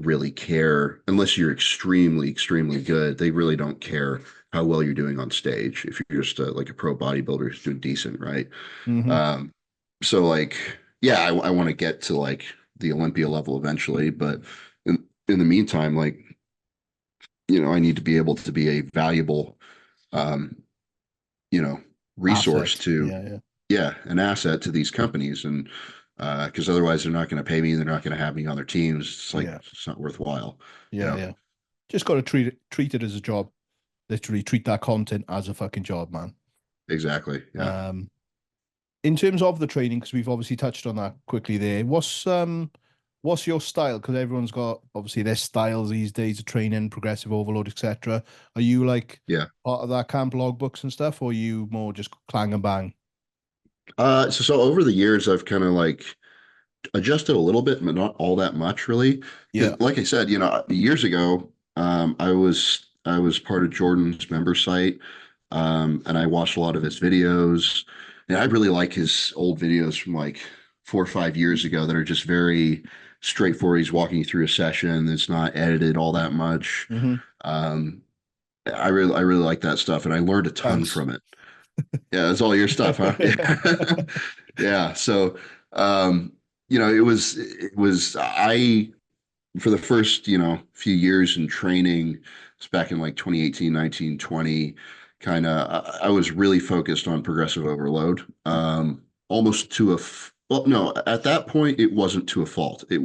really care unless you're extremely good. They really don't care how well you're doing on stage if you're just like a pro bodybuilder who's doing decent, right? Hmm. Um, so like, yeah, I want to get to like the Olympia level eventually, but in the meantime, like, I need to be able to be a valuable, um, you know, resource Asset. to, Yeah, yeah. yeah, an asset to these companies. And because otherwise they're not going to pay me, they're not going to have me on their teams. It's like, Yeah. it's not worthwhile, you Yeah, know? yeah. Just got to treat it as a job. Literally treat that content as a fucking job, man. Exactly. Yeah. Um, in terms of the training, because we've obviously touched on that quickly there. What's your style? Because everyone's got obviously their styles these days of training, progressive overload, etc. Are you like Yeah. part of that camp logbooks and stuff, or are you more just clang and bang? So over the years, I've kind of like adjusted a little bit, but not all that much really. Yeah. Because like I said, years ago, I was part of Jordan's member site, and I watched a lot of his videos, and I really like his old videos from like 4 or 5 years ago that are just very straightforward. He's walking you through a session. It's not edited all that much. Hmm. Um, I really like that stuff, and I learned a ton Thanks. from it. Yeah, that's all your stuff, huh? Yeah. Yeah. So, um, it was I for the first, few years in training, it's back in like 2018, 19, 20, kind of, I was really focused on progressive overload. Almost to well, no, at that point, it wasn't to a fault. I think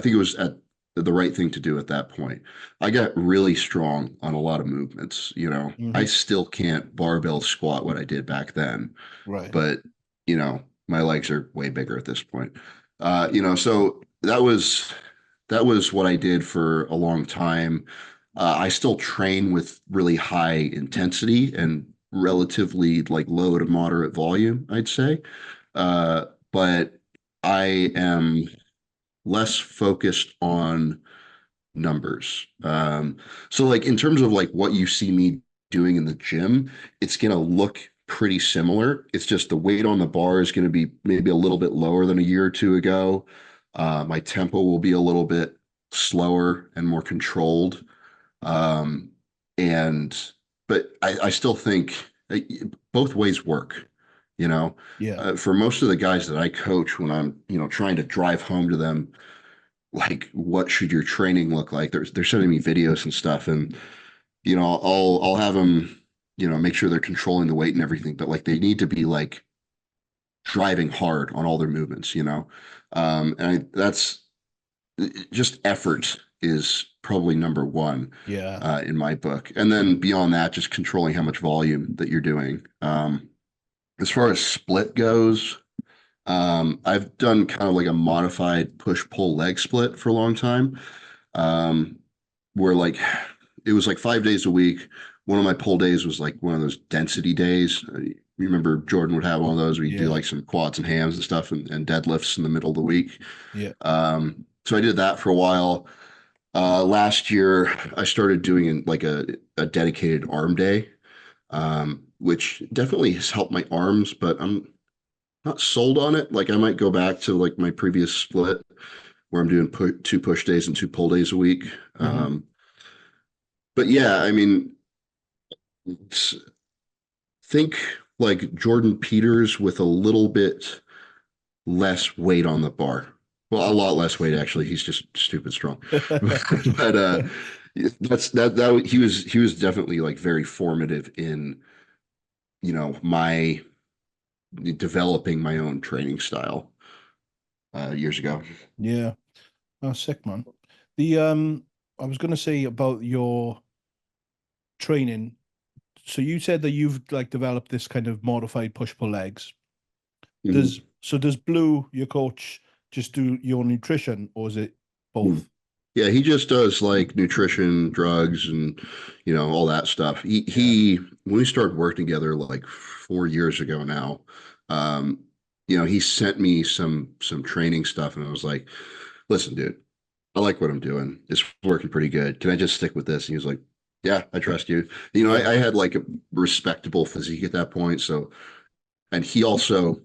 it was at the right thing to do at that point. I got really strong on a lot of movements. I Hmm. still can't barbell squat what I did back then, Right. but my legs are way bigger at this point. So that was what I did for a long time. I still train with really high intensity and relatively like low to moderate volume, I'd say. But I am less focused on numbers. So like in terms of like what you see me doing in the gym, it's gonna look pretty similar. It's just the weight on the bar is gonna be maybe a little bit lower than a year or two ago. My tempo will be a little bit slower and more controlled. Um, and but I still think both ways work. You know, Yeah. for most of the guys that I coach, when I'm trying to drive home to them like what should your training look like, they're sending me videos and stuff, and I'll have them make sure they're controlling the weight and everything, but like they need to be like driving hard on all their movements. That's just effort is probably number one Yeah. in my book, and then beyond that, just controlling how much volume that you're doing. As far as split goes, I've done kind of like a modified push-pull leg split for a long time, where like it was like 5 days a week. One of my pull days was like one of those density days. You remember Jordan would have one of those where you do Yeah. like some quads and hams and stuff, and deadlifts in the middle of the week. Yeah. So I did that for a while. Last year, I started doing like a dedicated arm day, which definitely has helped my arms, but I'm not sold on it. Like I might go back to like my previous split where I'm doing two push days and two pull days a week. Hmm. But yeah, I mean, think like Jordan Peters with a little bit less weight on the bar. Well, a lot less weight actually. He's just stupid strong. But that he was definitely like very formative in my developing my own training style years ago. Yeah. Oh, sick, man. The I was gonna say about your training. So you said that you've like developed this kind of modified push-pull legs. Mhm. Does Blue, your coach, just do your nutrition, or is it Mm. both? Yeah, he just does like nutrition, drugs, and all that stuff. He Yeah. he when we started working together like 4 years ago now, um, he sent me some training stuff, and I was like, "Listen, dude, I like what I'm doing. It's working pretty good. Can I just stick with this?" And he was like, "Yeah, I trust you." Yeah. I had like a respectable physique at that point, so and he also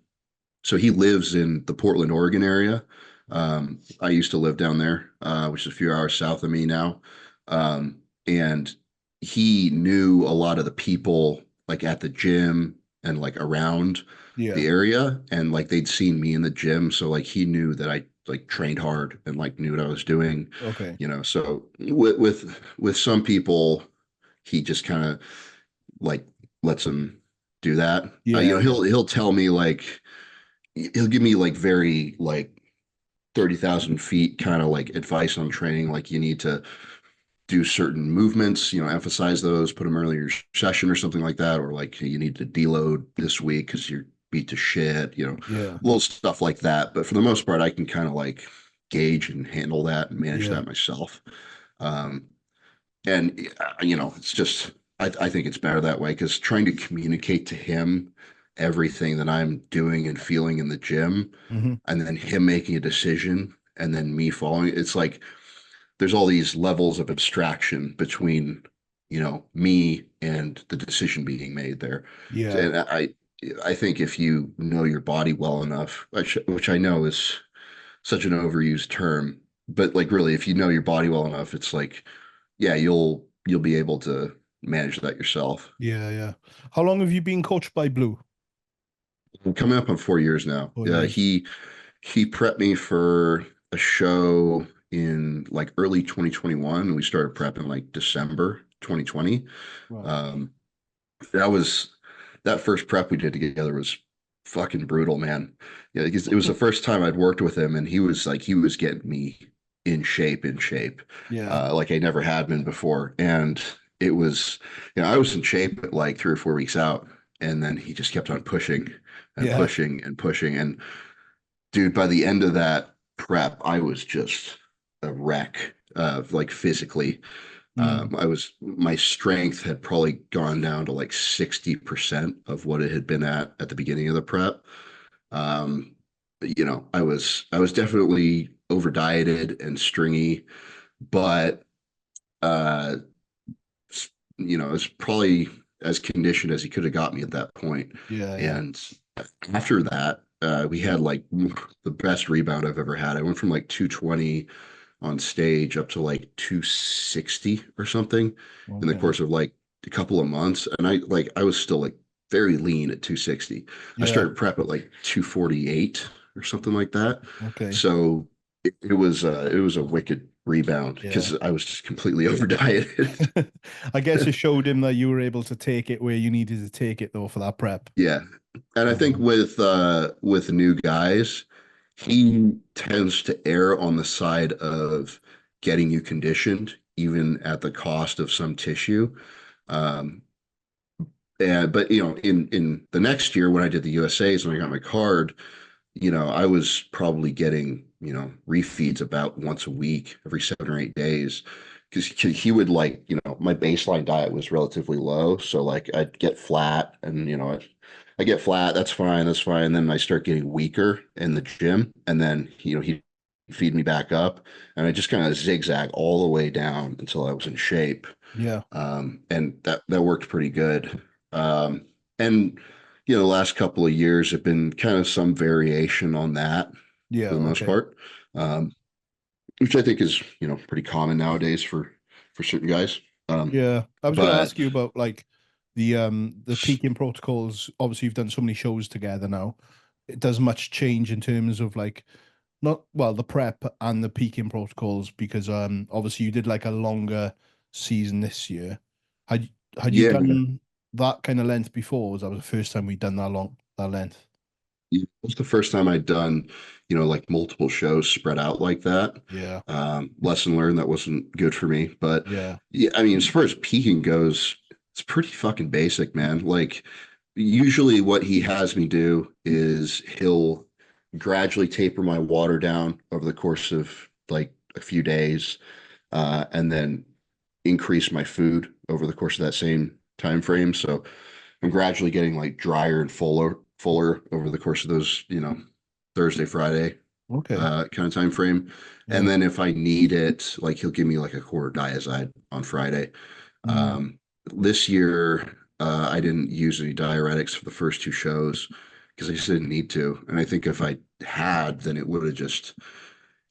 So he lives in the Portland, Oregon area. I used to live down there, which is a few hours south of me now. And he knew a lot of the people like at the gym and like around Yeah. the area, and like they'd seen me in the gym, so like he knew that I like trained hard and like knew what I was doing, Okay. So with some people, he just kind of like lets them do that. Yeah. Yeah. He'll tell me like he'll give me like very like 30,000 feet kind of like advice on training. Like you need to do certain movements, emphasize those, put them early in your session or something like that. Or like you need to deload this week because you're beat to shit, Yeah. little stuff like that. But for the most part, I can kind of like gauge and handle that and manage Yeah. that myself. Um, and it's just I think it's better that way because trying to communicate to him everything that I'm doing and feeling in the gym, Hmm. and then him making a decision and then me following, it's like there's all these levels of abstraction between me and the decision being made there. Yeah. And I think if you know your body well enough, which I know is such an overused term, but like really, if you know your body well enough, it's like, yeah, you'll be able to manage that yourself. Yeah. Yeah. How long have you been coached by Blue? I'm coming up on 4 years now. Oh, Yeah, nice. he prepped me for a show in like early 2021, and we started prepping like December 2020. Right. Um, that was that first prep we did together was fucking brutal, man. Yeah, because it was the first time I'd worked with him, and he was getting me in shape, Yeah. like I never had been before. And it was, I was in shape at like 3 or 4 weeks out, and then he just kept on pushing and Yeah. pushing and pushing. And dude, by the end of that prep, I was just a wreck, like physically. Mm. My strength had probably gone down to like 60% of what it had been at the beginning of the prep. Um, I was definitely over dieted and stringy, but uh, it was probably as conditioned as he could have got me at that point. Yeah. Yeah. And after that, we had like the best rebound I've ever had. I went from like 220 on stage up to like 260 or something in the Okay. course of like a couple of months. And I was still like very lean at 260. I Yeah. started prep at like 248 or something like that. Okay. So it was a wicked rebound Yeah. because I was just completely over dieted. I guess it showed him that you were able to take it where you needed to take it though for that prep. Yeah. And I think Um, with new guys, he tends to err on the side of getting you conditioned, even at the cost of some tissue. Um, but in the next year when I did the USA's and I got my card, I was probably getting, refeeds about once a week, every 7 or 8 days. Because he would like, my baseline diet was relatively low. So like I'd get flat and, I get flat, that's fine, that's fine. And then I start getting weaker in the gym. And then, he'd feed me back up. And I just kind of zigzag all the way down until I was in shape. yeah. And that worked pretty good. And the last couple of years have been kind of some variation on that Yeah. for the most Okay. part, which I think is pretty common nowadays for certain guys. Yeah. I was going to But ask you about like the peaking protocols. Obviously, you've done so many shows together now. It does much change in terms of like not well the prep and the peaking protocols because obviously you did like a longer season this year. Had had you yeah, done that kind of length before? Was that the first time we'd done that length? it was the first time I'd done like multiple shows spread out like that. Yeah. Lesson learned, that wasn't good for me. But Yeah. yeah, I mean, as far as peaking goes, it's pretty fucking basic, man. Like usually what he has me do is he'll gradually taper my water down over the course of like a few days, and then increase my food over the course of that same time frame. So I'm gradually getting like drier and fuller over the course of those, Thursday, Friday, Okay. kind of time frame. And Yeah. then if I need it, like he'll give me like a quarter diazide on Friday. Mm. This year, I didn't use any diuretics for the first two shows because I just didn't need to. And I think if I had, then it would have just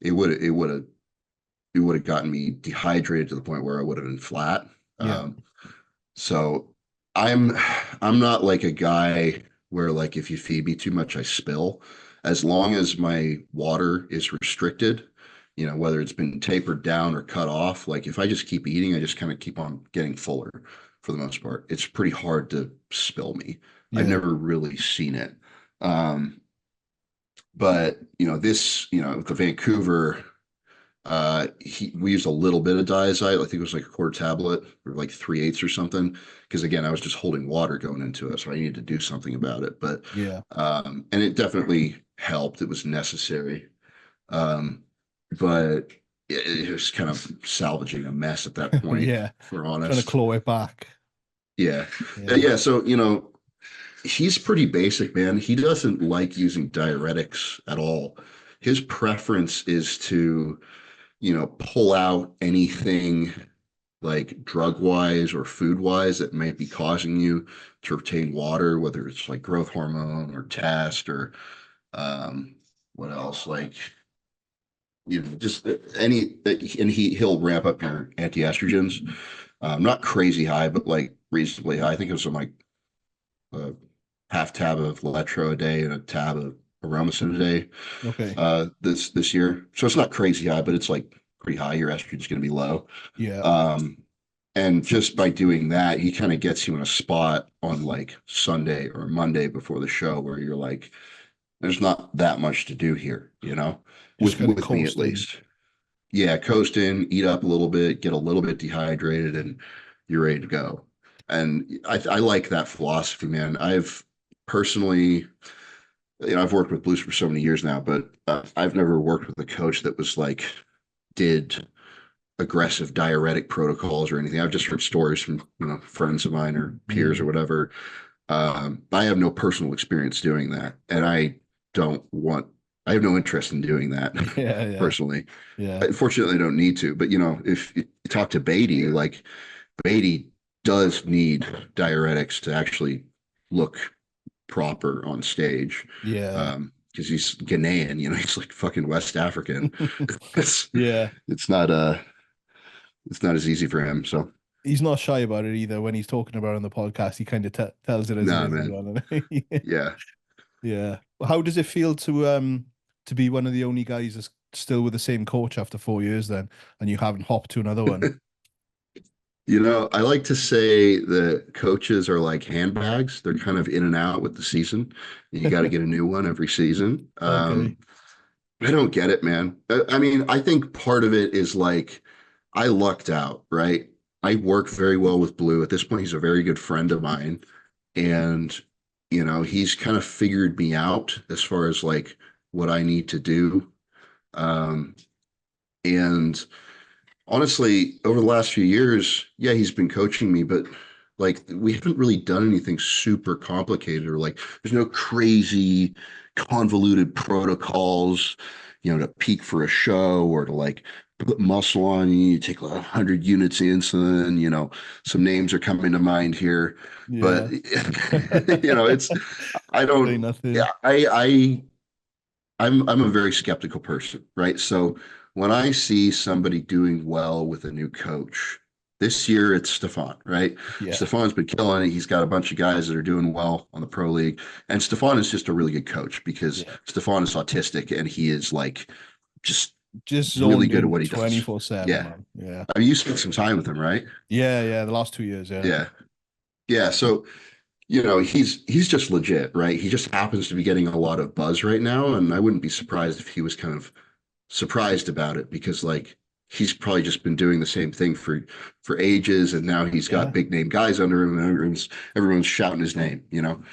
it would have gotten me dehydrated to the point where I would have been flat. Yeah. So I'm I'm not like a guy where like if you feed me too much, I spill. As long as my water is restricted, whether it's been tapered down or cut off, like if I just keep eating, I just kind of keep on getting fuller for the most part. It's pretty hard to spill me. I've Yeah. never really seen it. Um, but the Vancouver, we used a little bit of diazite. I think it was like a quarter tablet or like 3/8 or something. Because again, I was just holding water going into it, so I needed to do something about it. But Yeah. and it definitely helped. It was necessary. But it was kind of salvaging a mess at that point, Yeah. if we're Trying to honest. claw it back. Yeah. Yeah. Yeah. So, he's pretty basic, man. He doesn't like using diuretics at all. His preference is to, pull out anything like drug wise or food wise that might be causing you to retain water, whether it's like growth hormone or test or um, what else? Like, just any, and he'll ramp up your anti-estrogens. Not crazy high, but like reasonably high. I think it was like a half tab of Letro a day and a tab of Aromacin a day Okay. this year. So it's not crazy high, but it's like pretty high. Your estrogen is going to be low. Yeah. And just by doing that, he kind of gets you in a spot on like Sunday or Monday before the show where you're like, there's not that much to do here, Just kind of with me at coasting. least. Yeah, coast in, eat up a little bit, get a little bit dehydrated, and you're ready to go. And I like that philosophy, man. I've personally, I've worked with Blues for so many years now, but I've never worked with a coach that was like, did aggressive diuretic protocols or anything. I've just heard stories from, friends of mine or peers or Mm. whatever. I have no personal experience doing that. And don't want, I have no interest in doing that Yeah. Yeah. personally. Yeah. Unfortunately, I don't need to. But if you talk to Beatty, like Beatty does need diuretics to actually look proper on stage. Yeah. Because he's Ghanaian, he's like fucking West African. it's Yeah. it's not it's not as easy for him. So He's not shy about it either. When he's talking about it on the podcast, he kind of tells it as it nah, is as man. well. Yeah. Yeah. How does it feel to be one of the only guys that's still with the same coach after 4 years then, and you haven't hopped to another one? I like to say that coaches are like handbags. They're kind of in and out with the season. You got to get a new one every season. Okay. I don't get it, man. I mean, I think part of it is like I lucked out, right? I work very well with Blue. At this point, he's a very good friend of mine. And, he's kind of figured me out as far as like what I need to do. Um, and honestly, over the last few years, yeah, he's been coaching me, but like we haven't really done anything super complicated or like there's no crazy convoluted protocols, to peak for a show or to like put muscle on you, you take 100 units of insulin, some names are coming to mind here. But Yeah. it's I Say don't nothing. yeah, I'm a very skeptical person, right? So when I see somebody doing well with a new coach, this year it's Stefan, right? Yeah. Stefan's been killing it. He's got a bunch of guys that are doing well on the pro league. And Stefan is just a really good coach because Yeah. Stefan is autistic and he is like just Just really zoned good at in what he does. 24/7, Yeah. man. Yeah. I mean, you spent some time with him, right? Yeah. Yeah. The last 2 years. Yeah. Yeah. Yeah. So, he's just legit, right? He just happens to be getting a lot of buzz right now. And I wouldn't be surprised if he was kind of surprised about it because like he's probably just been doing the same thing for ages and now he's got Yeah. big name guys under him and everyone's shouting his name.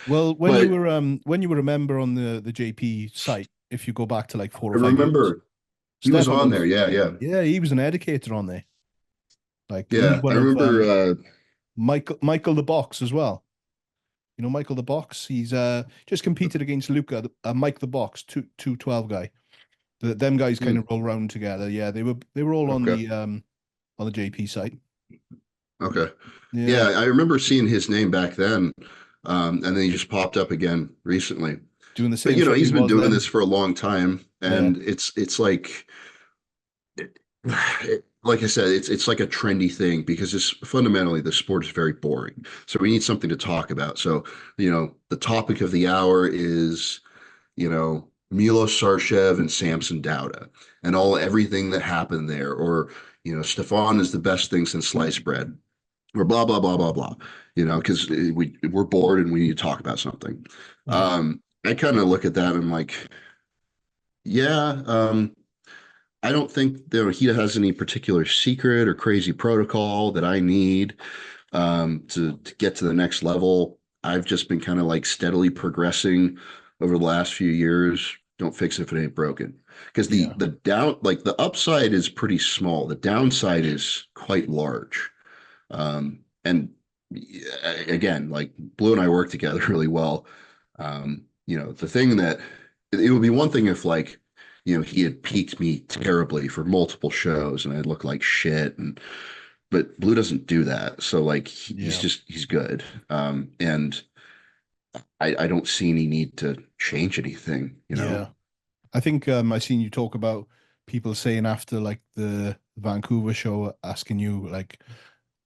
Well, But when you were a member on the JP site, if you go back to like four I or 5 years, remember he was Stefan on there. was, Yeah, yeah, he was an educator on there. Like he's yeah, I one of remember Michael the Box as well. You know Michael the Box. He's just competed against Luca, Mike the Box, 212 guy. Them guys kind hmm, of roll around together. Yeah, they were all okay, on the JP site. okay, yeah, Yeah. I remember seeing his name back then, and then he just popped up again recently. Doing the But same thing he he's been was doing then. this for a long time, Yeah. and it's like like I said, it's like a trendy thing because it's fundamentally the sport is very boring. So we need something to talk about. So, the topic of the hour is, Milos Sarcev and Samson Dauda and everything that happened there, or, Stefan is the best thing since sliced bread, or blah blah blah blah blah. Because we're bored and we need to talk about something. Yeah. I kind of look at that and I'm like, yeah, I don't think he has any particular secret or crazy protocol that I need to get to the next level. I've just been kind of like steadily progressing over the last few years. Don't fix it if it ain't broken. Because Yeah. the upside is pretty small. The downside is quite large. And again, like Blue and I work together really well. The thing that it would be one thing if like, he had peaked me terribly for multiple shows and I'd look like shit. But Blue doesn't do that. So like Yeah. he's good. And I don't see any need to change anything. Yeah. I think I seen you talk about people saying after like the Vancouver show, asking you like,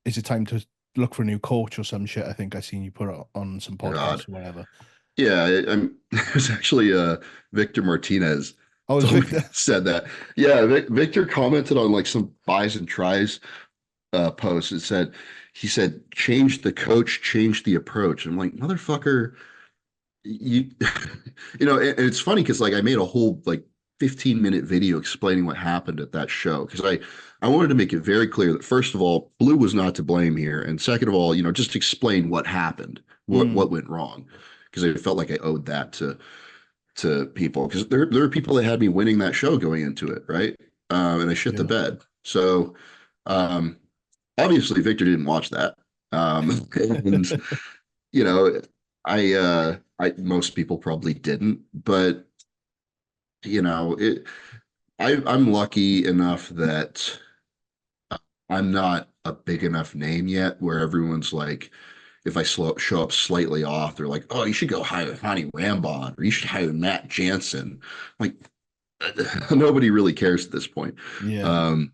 is it time to look for a new coach or some shit? I think I seen you put it on some God. podcasts or whatever. Yeah, it was actually Victor Martinez Oh, was told me Victor? said that. Yeah, Victor commented on like some buys and tries post. He said change the coach, change the approach. I'm like, motherfucker, you and it's funny because like I made a whole like 15-minute video explaining what happened at that show because I wanted to make it very clear that first of all, Blue was not to blame here, and second of all, just explain what happened, what went wrong, because I felt like I owed that to people because there are people that had me winning that show going into it, right? And I shit the Yeah. bed. So um, obviously Victor didn't watch that. And you know, I most people probably didn't, but you know, it I'm lucky enough that I'm not a big enough name yet where everyone's like, if I show up slightly off, they're like, oh, you should go hire Hani Rambod or you should hire Matt Jansen. Like, nobody really cares at this point. Yeah. Um,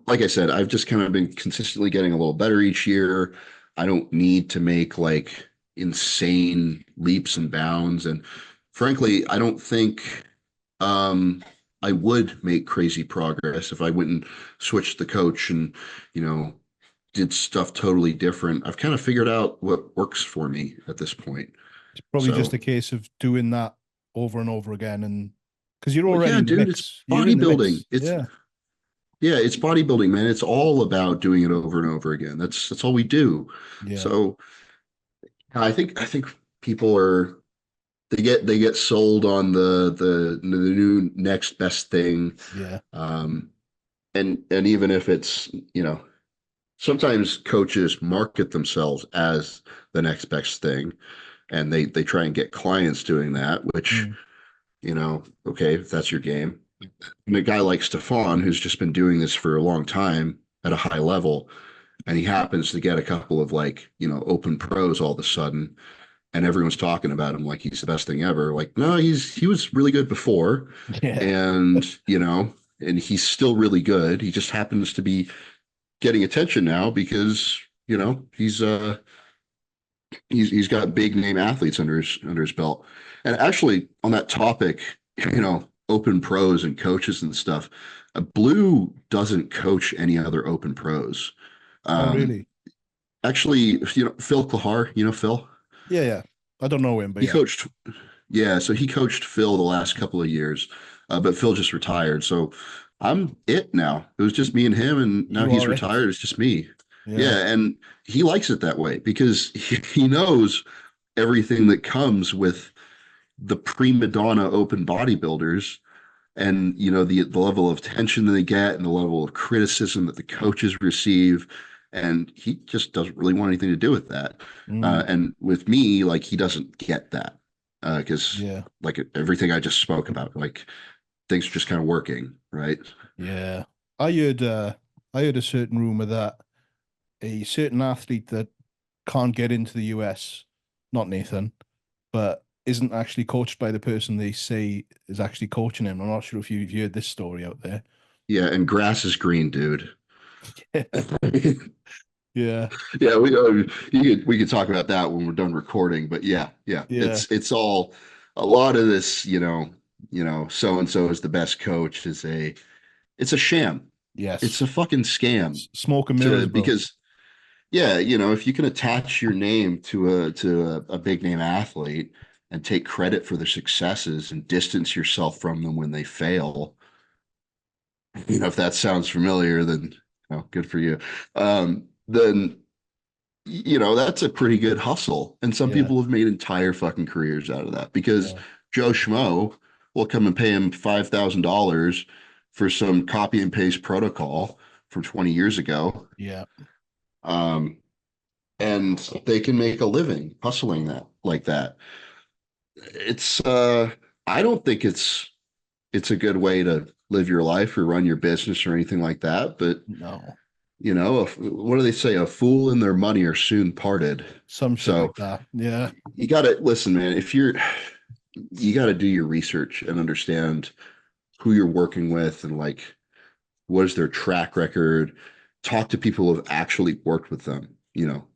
like I said, I've just kind of been consistently getting a little better each year. I don't need to make like insane leaps and bounds. And frankly, I don't think I would make crazy progress if I went and switched the coach and, you know, did stuff totally different. I've kind of figured out what works for me at this point. It's probably just So, a case of doing that over and over again, and because you're well, already yeah, in the dude, it's mix. You're in the bodybuilding. mix. Yeah. Yeah, it's bodybuilding, man. It's all about doing it over and over again. That's all we do. Yeah. So I think people are they get sold on the new next best thing. Yeah. Um, and even if it's, sometimes coaches market themselves as the next best thing, and they try and get clients doing that, which, Mm. okay, if that's your game. And a guy like Stefan, who's just been doing this for a long time at a high level, and he happens to get a couple of like, open pros all of a sudden, and everyone's talking about him like he's the best thing ever. Like, no, he was really good before, Yeah. and and he's still really good. He just happens to be getting attention now because he's got big name athletes under his belt. And actually, on that topic, open pros and coaches and stuff, Blue doesn't coach any other open pros. Oh, Um, really? actually, Phil 𝘗𝘁, Phil. Yeah. Yeah. I don't know him, but He yeah. coached, yeah, so he coached Phil the last couple of years, but Phil just retired. So I'm it now. It was just me and him, and now You he's are it. retired. It's just me. Yeah. Yeah, and he likes it that way because he knows everything that comes with the prima donna open bodybuilders, and the level of tension that they get and the level of criticism that the coaches receive, and he just doesn't really want anything to do with that. Mm. And with me, like, he doesn't get that because Yeah. like everything I just spoke about, like, things are just kind of working, right? Yeah. I heard I heard a certain rumor that a certain athlete that can't get into the US, not Nathan, but isn't actually coached by the person they say is actually coaching him. I'm not sure if you've heard this story out there. Yeah, and grass is green, dude. Yeah, Yeah, we could talk about that when we're done recording, but yeah, yeah, yeah, it's all a lot of this, so and so is the best coach is it's a sham. It's yes. a fucking scam Smoke and mirrors, to bro. because yeah, if you can attach your name to a big name athlete and take credit for their successes and distance yourself from them when they fail, if that sounds familiar, then good for you. Then that's a pretty good hustle. And some Yeah, people have made entire fucking careers out of that because yeah, Joe Schmo will come and pay him $5,000 for some copy and paste protocol from 20 years ago. yeah. Um, and they can make a living hustling that like that. It's I don't think it's a good way to live your life or run your business or anything like that. But No, what do they say? A fool and their money are soon parted. some shit So like that. Yeah, you got to listen, man. You got to do your research and understand who you're working with and like what is their track record. Talk to people who have actually worked with them.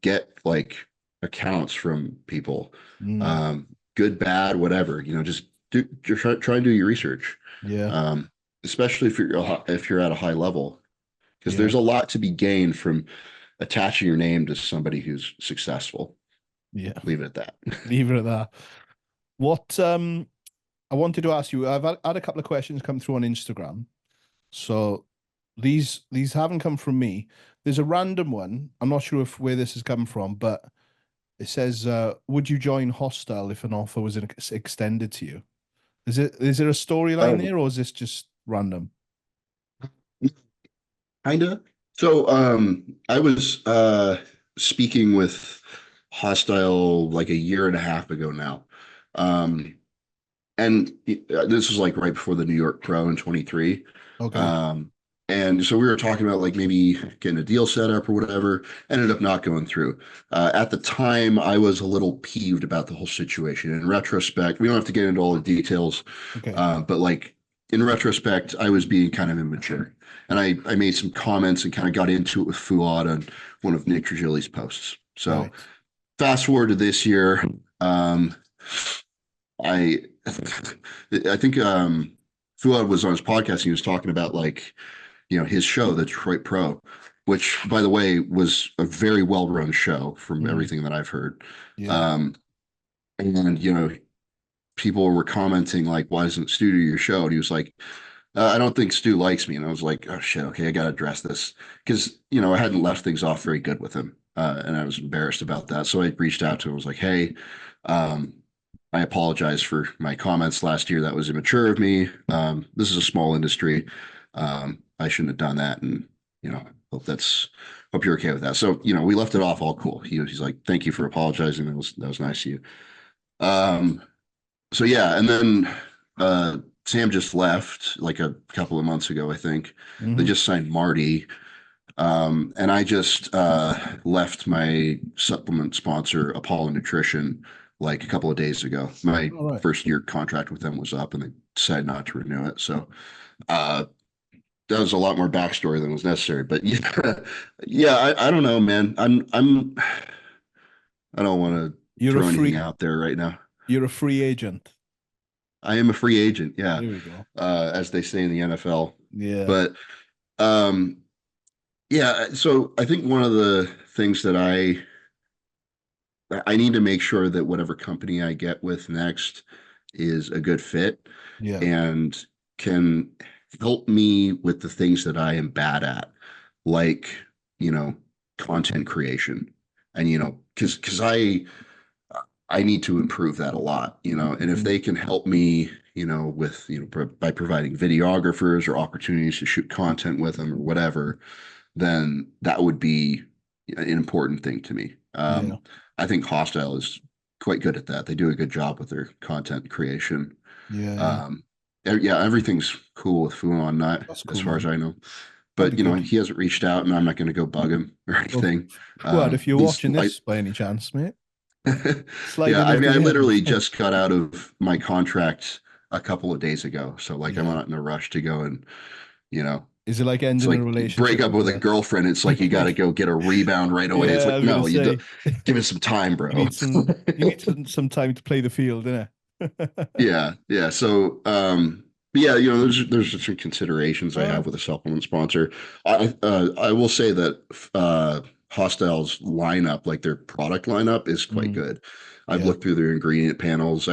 Get like accounts from people, mm, um, good, bad, whatever. Just try and do your research, yeah, um, especially if you're at a high level, because yeah, there's a lot to be gained from attaching your name to somebody who's successful. yeah. Leave it at that. Leave it at that. What I wanted to ask you, I've had a couple of questions come through on Instagram. So these haven't come from me. There's a random one. I'm not sure if where this has come from, but it says, would you join Hostile if an offer was extended to you? Is there a storyline Um, there, or is this just random? Kinda. So, I was speaking with Hostile like a year and a half ago now. Um, and this was like right before the New York Pro in 23. Okay. Um, and so we were talking about like maybe getting a deal set up or whatever. Ended up not going through. At the time, I was a little peeved about the whole situation. In retrospect, we don't have to get into all the details, Okay. but like in retrospect, I was being kind of immature. And I made some comments and kind of got into it with Fuad on one of Nick Trigili's posts. So Right. fast forward to this year, um, I I think Fuad was on his podcast. And he was talking about like his show, the Detroit Pro, which by the way was a very well run show from Mm, everything that I've heard. yeah. Um, and people were commenting like, "Why doesn't Stu do your show?" And he was like, "I don't think Stu likes me." And I was like, "Oh shit, okay, I got to address this," because I hadn't left things off very good with him, and I was embarrassed about that. So I reached out to him. I was like, "Hey." Um, I apologize for my comments last year. That was immature of me. This is a small industry. I shouldn't have done that. And, hope you're okay with that. So, we left it off all cool. He's like, thank you for apologizing. That was nice of you. Um, so yeah. And then, Sam just left like a couple of months ago, I think. They Hmm. just signed Marty. And I just left my supplement sponsor, Apollo Nutrition, like a couple of days ago. My All right. first year contract with them was up, and they decided not to renew it. So uh, that was a lot more backstory than was necessary. But yeah, yeah, I don't know, man. I don't want to You're a throw anything free out there right now. you're a free agent. I am a free agent, yeah, There we go. as they say in the NFL. Yeah. But um, yeah, so I think one of the things that I need to make sure that whatever company I get with next is a good fit Yeah. and can help me with the things that I am bad at, like, you know, content creation. And, because I need to improve that a lot, and if Mm, they can help me, with, by providing videographers or opportunities to shoot content with them or whatever, then that would be an important thing to me. yeah. I think Hostile is quite good at that. They do a good job with their content creation. Yeah. Yeah. Um, yeah, everything's cool with Fuon, not That's as cool, far as man. I know. That'd But be good. he hasn't reached out, and I'm not going to go bug him or Well, anything. Fuad, if you're He's watching like, this by any chance, mate. Slide Yeah, in I his mean, I literally DMs. just got out of my contract a couple of days ago, so like I'm Yeah. not in a rush to go and you know, Is it like it's ending a like break relationship up with with a the girlfriend. It's like you got to go get a rebound right away. It's Yeah, I like was gonna no, say give it some time, you bro. need some time to play the field, innit? Yeah, yeah. So, but yeah, there's just some considerations I Oh, have with a supplement sponsor. I will say that Hostile's lineup, like their product lineup, is quite mm, good. I've yeah, looked through their ingredient panels.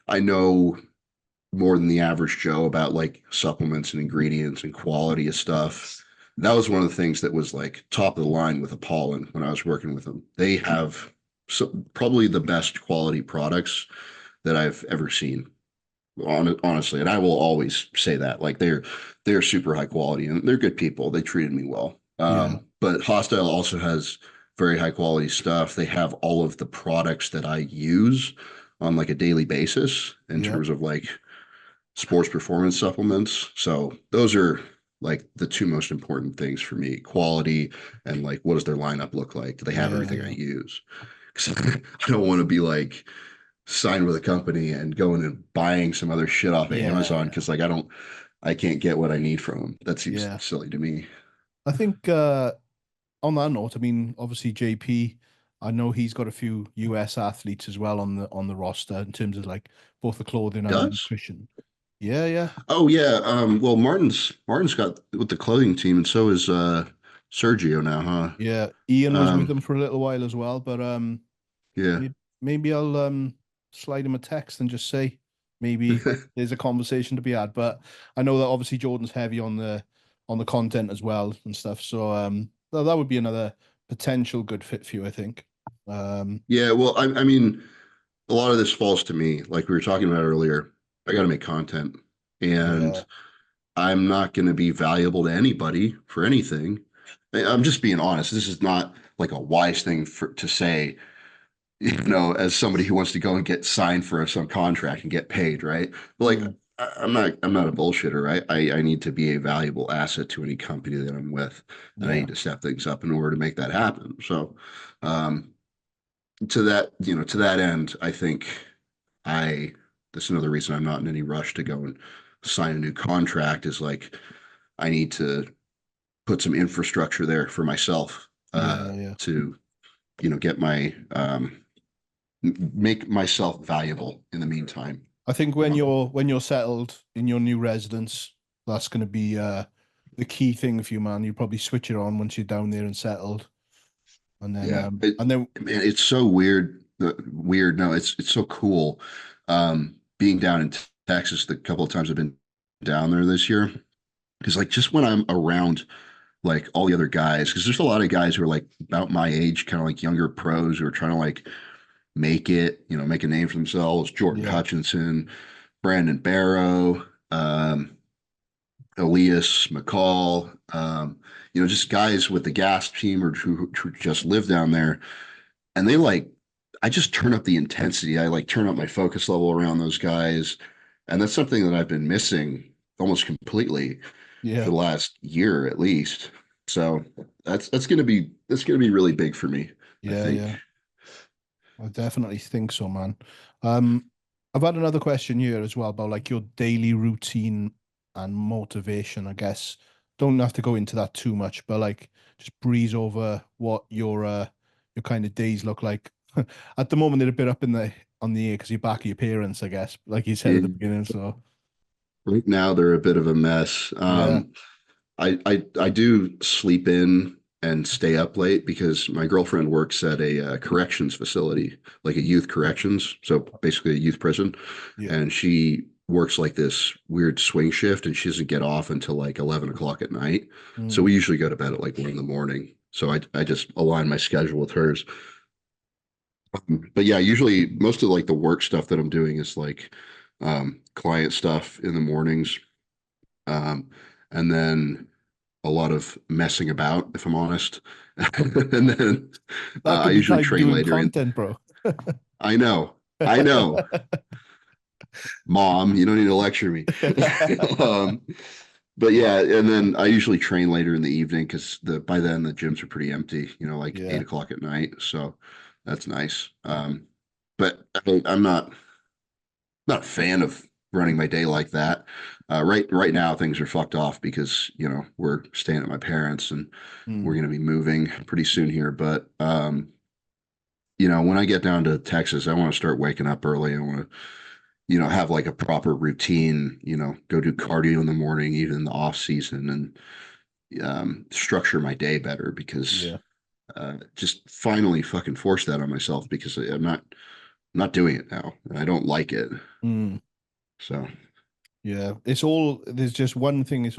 I know more than the average Joe about like supplements and ingredients and quality of stuff. That was one of the things that was like top of the line with Apollon when I was working with them. They have probably the best quality products that I've ever seen. Honestly, and I will always say that like they're super high quality and they're good people. They treated me well. yeah, But Hostile also has very high quality stuff. They have all of the products that I use on like a daily basis in yeah, terms of like sports performance supplements. So those are like the two most important things for me: quality and like what does their lineup look like? Do they have yeah, everything I yeah, use? Because I don't want to be like signed with a company and going and buying some other shit off of yeah, Amazon yeah, because like I can't get what I need from them. That seems yeah. silly to me. I think on that note, I mean, obviously JP, I know he's got a few US athletes as well on the roster in terms of like both the clothing and the Does? nutrition. Yeah, yeah, Oh yeah. Well, Martin's got with the clothing team, and so is Sergio now, huh? yeah. Ian was with Um, them for a little while as well, but yeah. maybe I'll slide him a text and just say maybe there's a conversation to be had. But I know that obviously Jordan's heavy on the content as well and stuff. So that would be another potential good fit for you, I think. Yeah. Well, I mean, a lot of this falls to me. Like we were talking about earlier, I got to make content, and Yeah, I'm not going to be valuable to anybody for anything. I'm just being honest. This is not like a wise thing to say, as somebody who wants to go and get signed for some contract and get paid, right? But like, mm, I'm not a bullshitter, right? I need to be a valuable asset to any company that I'm with, and I yeah, need to step things up in order to make that happen. So, um, to that end, I think I, that's another reason I'm not in any rush to go and sign a new contract is like, I need to put some infrastructure there for myself, yeah, yeah. to, get my, make myself valuable in the meantime. I think when you're settled in your new residence, that's going to be the key thing for you, man. You probably switch it on once you're down there and settled, and then Yeah, it, and then man, it's so weird. Weird. No, it's so cool. Being down in Texas, the couple of times I've been down there this year, because like just when I'm around like all the other guys, because there's a lot of guys who are like about my age, kind of like younger pros who are trying to like make it, make a name for themselves. Jordan yeah, Hutchinson, Brandon Barrow, Elias McCall, just guys with the gas team or who just live down there. And they like, I just turn up the intensity. I like turn up my focus level around those guys. And that's something that I've been missing almost completely for yeah, the last year at least. So that's gonna be really big for me, I yeah, think. yeah. I definitely think so, man. Um, I've had another question here as well about like your daily routine and motivation, I guess. Don't have to go into that too much, but like just breeze over what your kind of days look like. At the moment, they're a bit up in the on the air because you're back at your parents, I guess, like you said at the Yeah. beginning. So Right now they're a bit of a mess. yeah, I do sleep in and stay up late because my girlfriend works at a corrections facility, like a youth corrections, so basically a youth prison, yeah, and she works like this weird swing shift, and she doesn't get off until like 11 o'clock at night. So mm, we usually go to bed at like 1 in the morning. So I just align my schedule with hers. But yeah, usually most of like the work stuff that I'm doing is like client stuff in the mornings, um, and then a lot of messing about, if I'm honest. And then that I could be usually tied to train doing later. And content, bro. I know, Mom, you don't need to lecture me. um, but yeah, and then I usually train later in the evening because by then the gyms are pretty empty, like eight Yeah, o'clock at night. So That's nice. But I'm not a fan of running my day like that. Right now things are fucked off because, we're staying at my parents and we're Mm, going to be moving pretty soon here. But, when I get down to Texas, I want to start waking up early. I want to, have like a proper routine, go do cardio in the morning, even in the off season, and structure my day better because yeah. just finally fucking force that on myself because I'm not doing it now and I don't like it. Mm, So yeah. There's just one thing.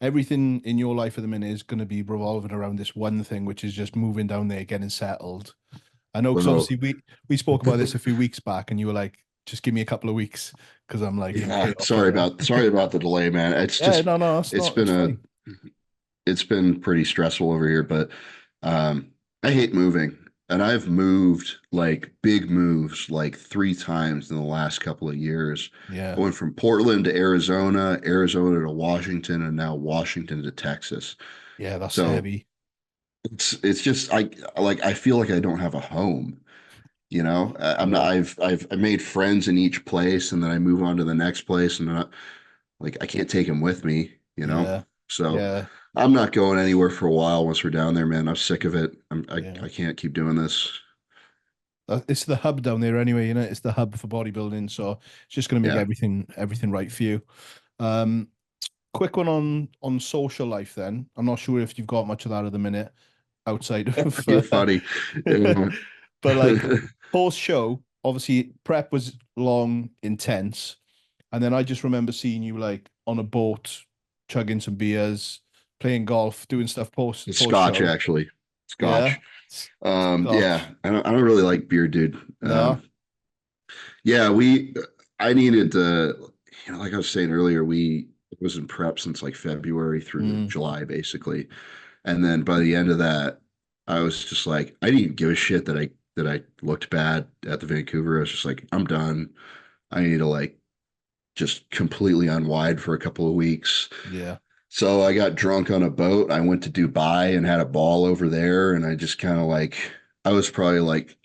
Everything in your life at the minute is going to be revolving around this one thing, which is just moving down there, getting settled. I know, because well, obviously we spoke about this a few weeks back, and you were like, "Just give me a couple of weeks," because I'm like in yeah, chaos sorry right now. about sorry about the delay, man. It's Yeah, just no, no, it's it's not. been It's a fine. it's been pretty stressful over here, but um I hate moving. And I've moved like big moves like three times in the last couple of years. Yeah, I went from Portland to Arizona, Arizona to Washington, and now Washington to Texas. yeah, that's So heavy. it's just I feel like I don't have a home. I'm not. Yeah, I made friends in each place, and then I move on to the next place, and like I can't take them with me. yeah, So yeah, I'm not going anywhere for a while once we're down there, man. I'm sick of it. yeah. I can't keep doing this. It's the hub down there anyway. It's the hub for bodybuilding, so it's just going to make Yeah, everything right for you. Um, quick one on social life. Then I'm not sure if you've got much of that at the minute outside of, you're funny. but like post show, obviously prep was long, intense, and then I just remember seeing you like on a boat, chugging some beers, playing golf, doing stuff It's post Scotch, show. actually. Yeah, Scotch. Scotch. Yeah, I don't really like beer, dude. No. Yeah, I needed to, like I was saying earlier, we was in prep since like February through Mm, July, basically. And then by the end of that, I was just like, I didn't even give a shit that I looked bad at the Vancouver. I was just like, I'm done. I need to like just completely unwind for a couple of weeks. yeah. So I got drunk on a boat. I went to Dubai and had a ball over there. And I just kind of like, I was probably like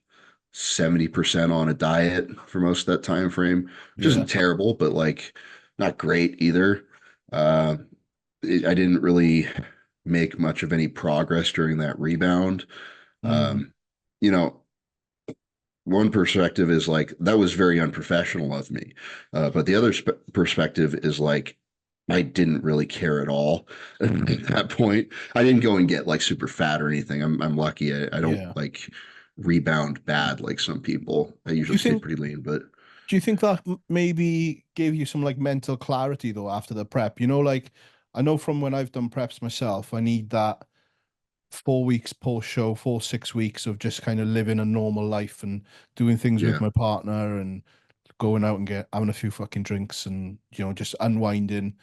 70% on a diet for most of that time frame, which Yeah. isn't terrible, but like not great either. Uh, I didn't really make much of any progress during that rebound. Mm, Um, you know, one perspective is like that was very unprofessional of me, but the other perspective is like I didn't really care at all at that point. I didn't go and get like super fat or anything. I'm lucky. I don't yeah. like rebound bad like some people. I Do usually you stay think pretty lean, but do you think that maybe gave you some like mental clarity though after the prep? Like I know from when I've done preps myself, I need that 4 weeks post show, 6 weeks of just kind of living a normal life and doing things with yeah. my partner and going out and having a few fucking drinks and just unwinding.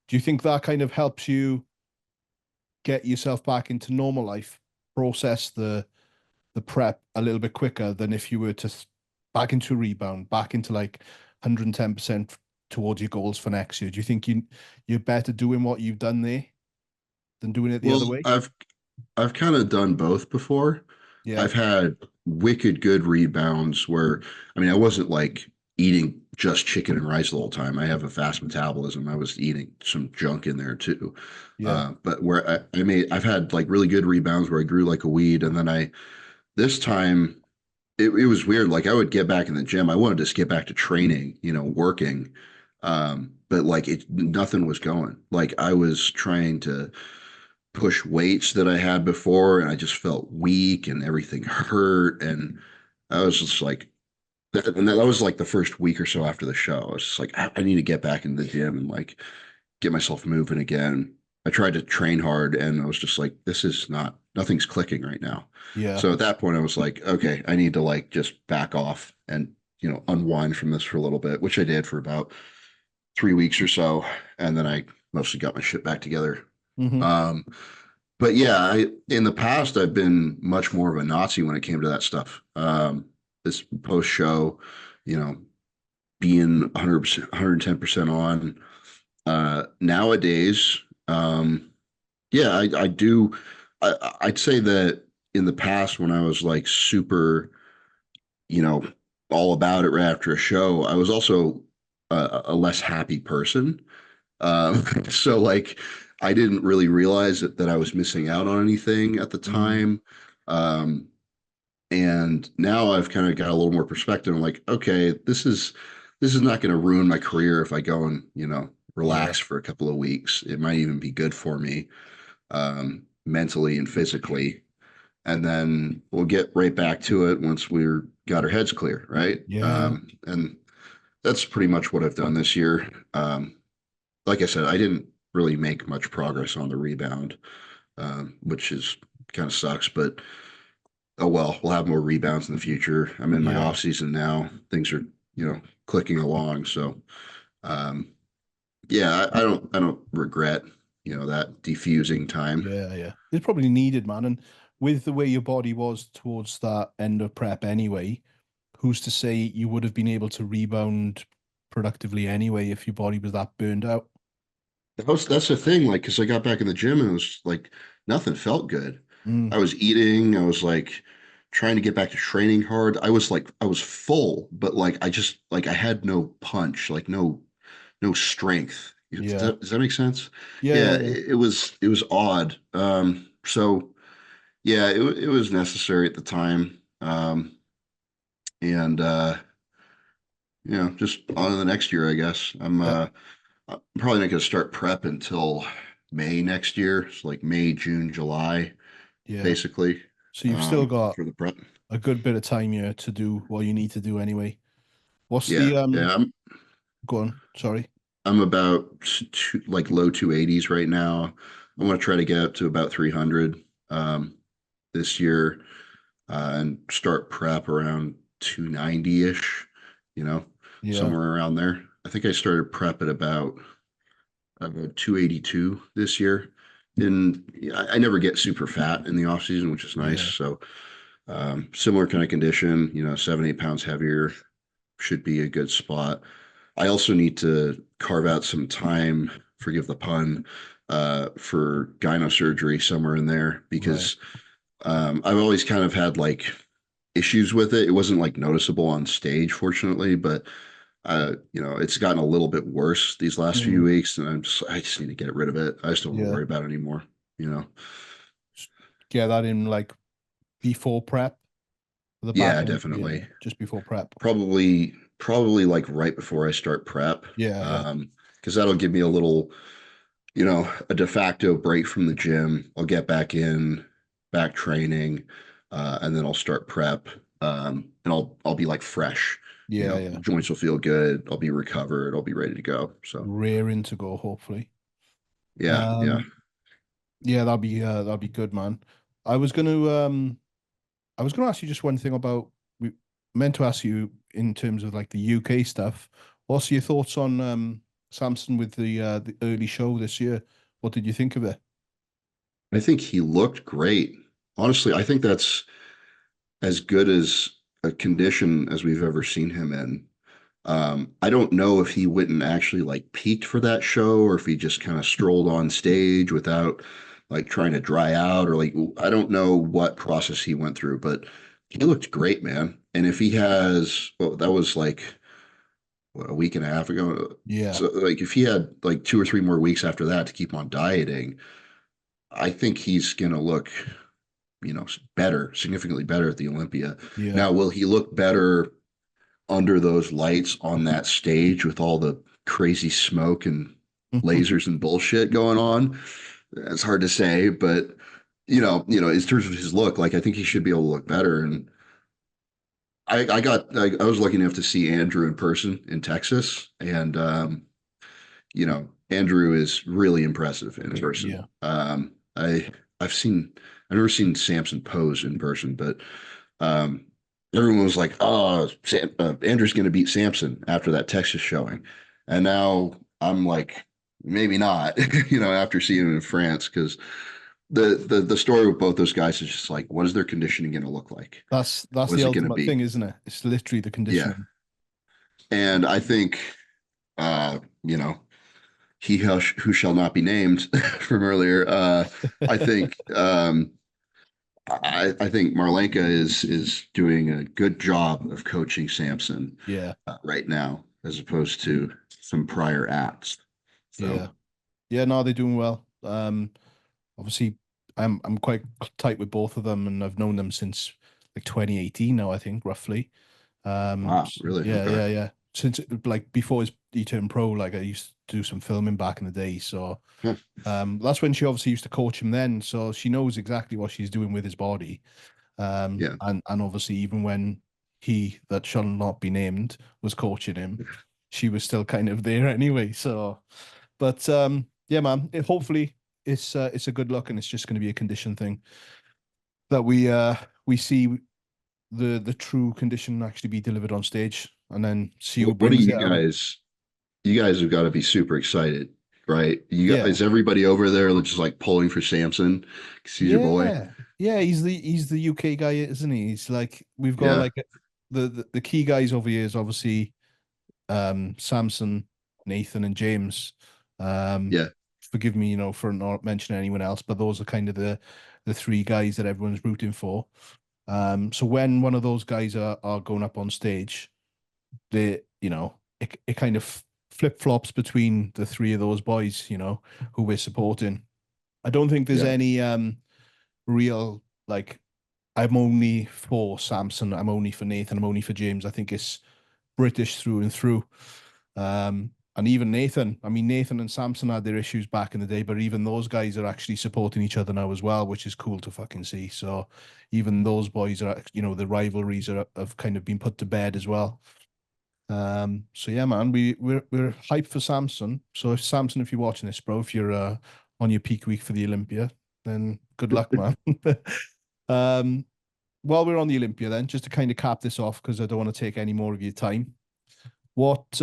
Do you think that kind of helps you get yourself back into normal life, process the prep a little bit quicker than if you were to back into rebound, back into like 110% towards your goals for next year? Do you think you're better doing what you've done there than doing it the Well, other way? I've kind of done both before. Yeah, I've had wicked good rebounds where, I mean, I wasn't like eating just chicken and rice the whole time. I have a fast metabolism. I was eating some junk in there too. yeah, But where I've had like really good rebounds where I grew like a weed. And then this time it was weird. Like I would get back in the gym. I wanted to just get back to training, working. But like nothing was going. Like I was trying to push weights that I had before, and I just felt weak and everything hurt. And I was just like, that was like the first week or so after the show. I was just like, I need to get back in the gym and like get myself moving again. I tried to train hard, and I was just like, nothing's clicking right now. yeah. So at that point, I was like, okay, I need to like just back off and unwind from this for a little bit, which I did for about 3 weeks or so, and then I mostly got my shit back together. Hmm. Um, but yeah, in the past I've been much more of a Nazi when it came to that stuff. This post show, you know, being 100%, 110% on. Nowadays, yeah, I do. I'd say that in the past when I was like super you know, all about it right after a show. I was also a less happy person. So like I didn't really realize that I was missing out on anything at the Mm. time. Um, and now I've kind of got a little more perspective. I'm like, okay, this is not going to ruin my career if I go and, Yeah. relax for a couple of weeks. It might even be good for me, mentally and physically. And then we'll get right back to it once we're got our heads clear, right? Yeah. Yeah. And that's pretty much what I've done this year. Like I said, I didn't really make much progress on the rebound, which is kind of sucks, but oh well, we'll have more rebounds in the future. I'm in my Yeah. off season now. Things are, clicking along. So, um, yeah, I don't regret, that defusing time. Yeah. Yeah. It's probably needed, man. And with the way your body was towards that end of prep anyway, who's to say you would have been able to rebound productively anyway if your body was that burned out? That's the thing, like, because I got back in the gym and it was like nothing felt good. Mm. I was eating, I was like trying to get back to training hard. I was full, but like I just like I had no punch, like no strength. Yeah. Does that make sense? Yeah. Yeah, Yeah. Yeah. it was odd. So yeah, it was necessary at the time. And just on to the next year, I guess. Yeah. I'm probably not going to start prep until May next year. It's like May, June, July, Yeah. basically, So you've still got for the prep. a good bit of time here to do what you need to do anyway. What's Yeah, the yeah. go on, sorry. I'm about like low 280s right now. I want to try to get up to about 300 this year, and start prep around 290-ish, Yeah. somewhere around there. I think I started prep at about 282 this year. And I never get super fat in the off season, which is nice. Yeah. So, similar kind of condition, 7, 8 pounds heavier should be a good spot. I also need to carve out some time, forgive the pun, for gyno surgery somewhere in there Right. because I've always kind of had like issues with it. It wasn't like noticeable on stage, fortunately, but it's gotten a little bit worse these last few Mm. weeks, and I just need to get rid of it. I just don't want to Yeah. worry about it anymore. You know? Get that in like before prep for the back Yeah, end. Yeah. definitely. Just before prep. Probably like right before I start prep, Yeah. Yeah. because that'll give me a little, a de facto break from the gym. I'll get back in, back training, and then I'll start prep, and I'll be like fresh. Yeah. Yeah. Joints will feel good. I'll be recovered. I'll be ready to go. So Rearing to go, hopefully. yeah, yeah. Um, yeah, that'll be good, man. I was gonna I was gonna ask you just one thing about we meant to ask you in terms of like the UK stuff. What's your thoughts on Samson with the early show this year? What did you think of it? I think he looked great. Honestly, I think that's as good as a condition as we've ever seen him in. I don't know if he wouldn't actually like peaked for that show or if he just kind of strolled on stage without like trying to dry out or like I don't know what process he went through, but he looked great, man. And if he has, well, that was like what, a week and a half ago. Yeah, So like if he had like 2 or 3 more weeks after that to keep on dieting, I think he's gonna look, better, significantly better at the Olympia. yeah. Now, will he look better under those lights on that stage with all the crazy smoke and lasers and bullshit going on? It's hard to say, but in terms of his look, like I think he should be able to look better. And I was lucky enough to see Andrew in person in Texas, and Andrew is really impressive in person. Yeah. I've never seen Samson pose in person, but um, everyone was like, "Oh, Andrew's going to beat Samson after that Texas showing," and now I'm like, maybe not, after seeing him in France, because the story with both those guys is just like, what is their conditioning going to look like? That's What the is it going to ultimate be? thing, isn't it? It's literally the Yeah, conditioning. and I think, uh, you know, who shall not be named from earlier. I think I think Marlenka is doing a good job of coaching Samson Yeah, right now, as opposed to some prior acts. So yeah, yeah. No, they're doing well. Obviously, I'm quite tight with both of them, and I've known them since like 2018 now, I think, roughly. wow, really? Yeah, Okay. yeah, yeah. Since like before he turned pro, like I used to do some filming back in the day. So Huh. that's when she obviously used to coach him then. So she knows exactly what she's doing with his body. Yeah. And obviously even when he that shall not be named was coaching him, she was still kind of there anyway. So, but yeah, man, hopefully it's a good look and it's just going to be a condition thing that we see the true condition actually be delivered on stage and then see who What do brings it you out. guys? You guys have got to be super excited, right? Yeah. Is everybody over there just like pulling for Samson because he's your boy? Yeah. Yeah, he's the UK guy, isn't he? He's like we've got Yeah. like the key guys over here is obviously Samson, Nathan, and James. Um, Yeah. Forgive me, for not mentioning anyone else, but those are kind of the three guys that everyone's rooting for. So when one of those guys are going up on stage, it kind of flip flops between the three of those boys, who we're supporting. I don't think there's Yeah. any real like I'm only for Samson, I'm only for Nathan, I'm only for James. I think it's British through and through. And even Nathan, I mean, Nathan and Samson had their issues back in the day, but even those guys are actually supporting each other now as well, which is cool to fucking see. So even those boys are, the rivalries have kind of been put to bed as well. So yeah, man, we're hyped for Samson. So if Samson, if you're watching this, bro, if you're on your peak week for the Olympia, then good luck, man. um, while we're on the Olympia, then just to kind of cap this off because I don't want to take any more of your time. What's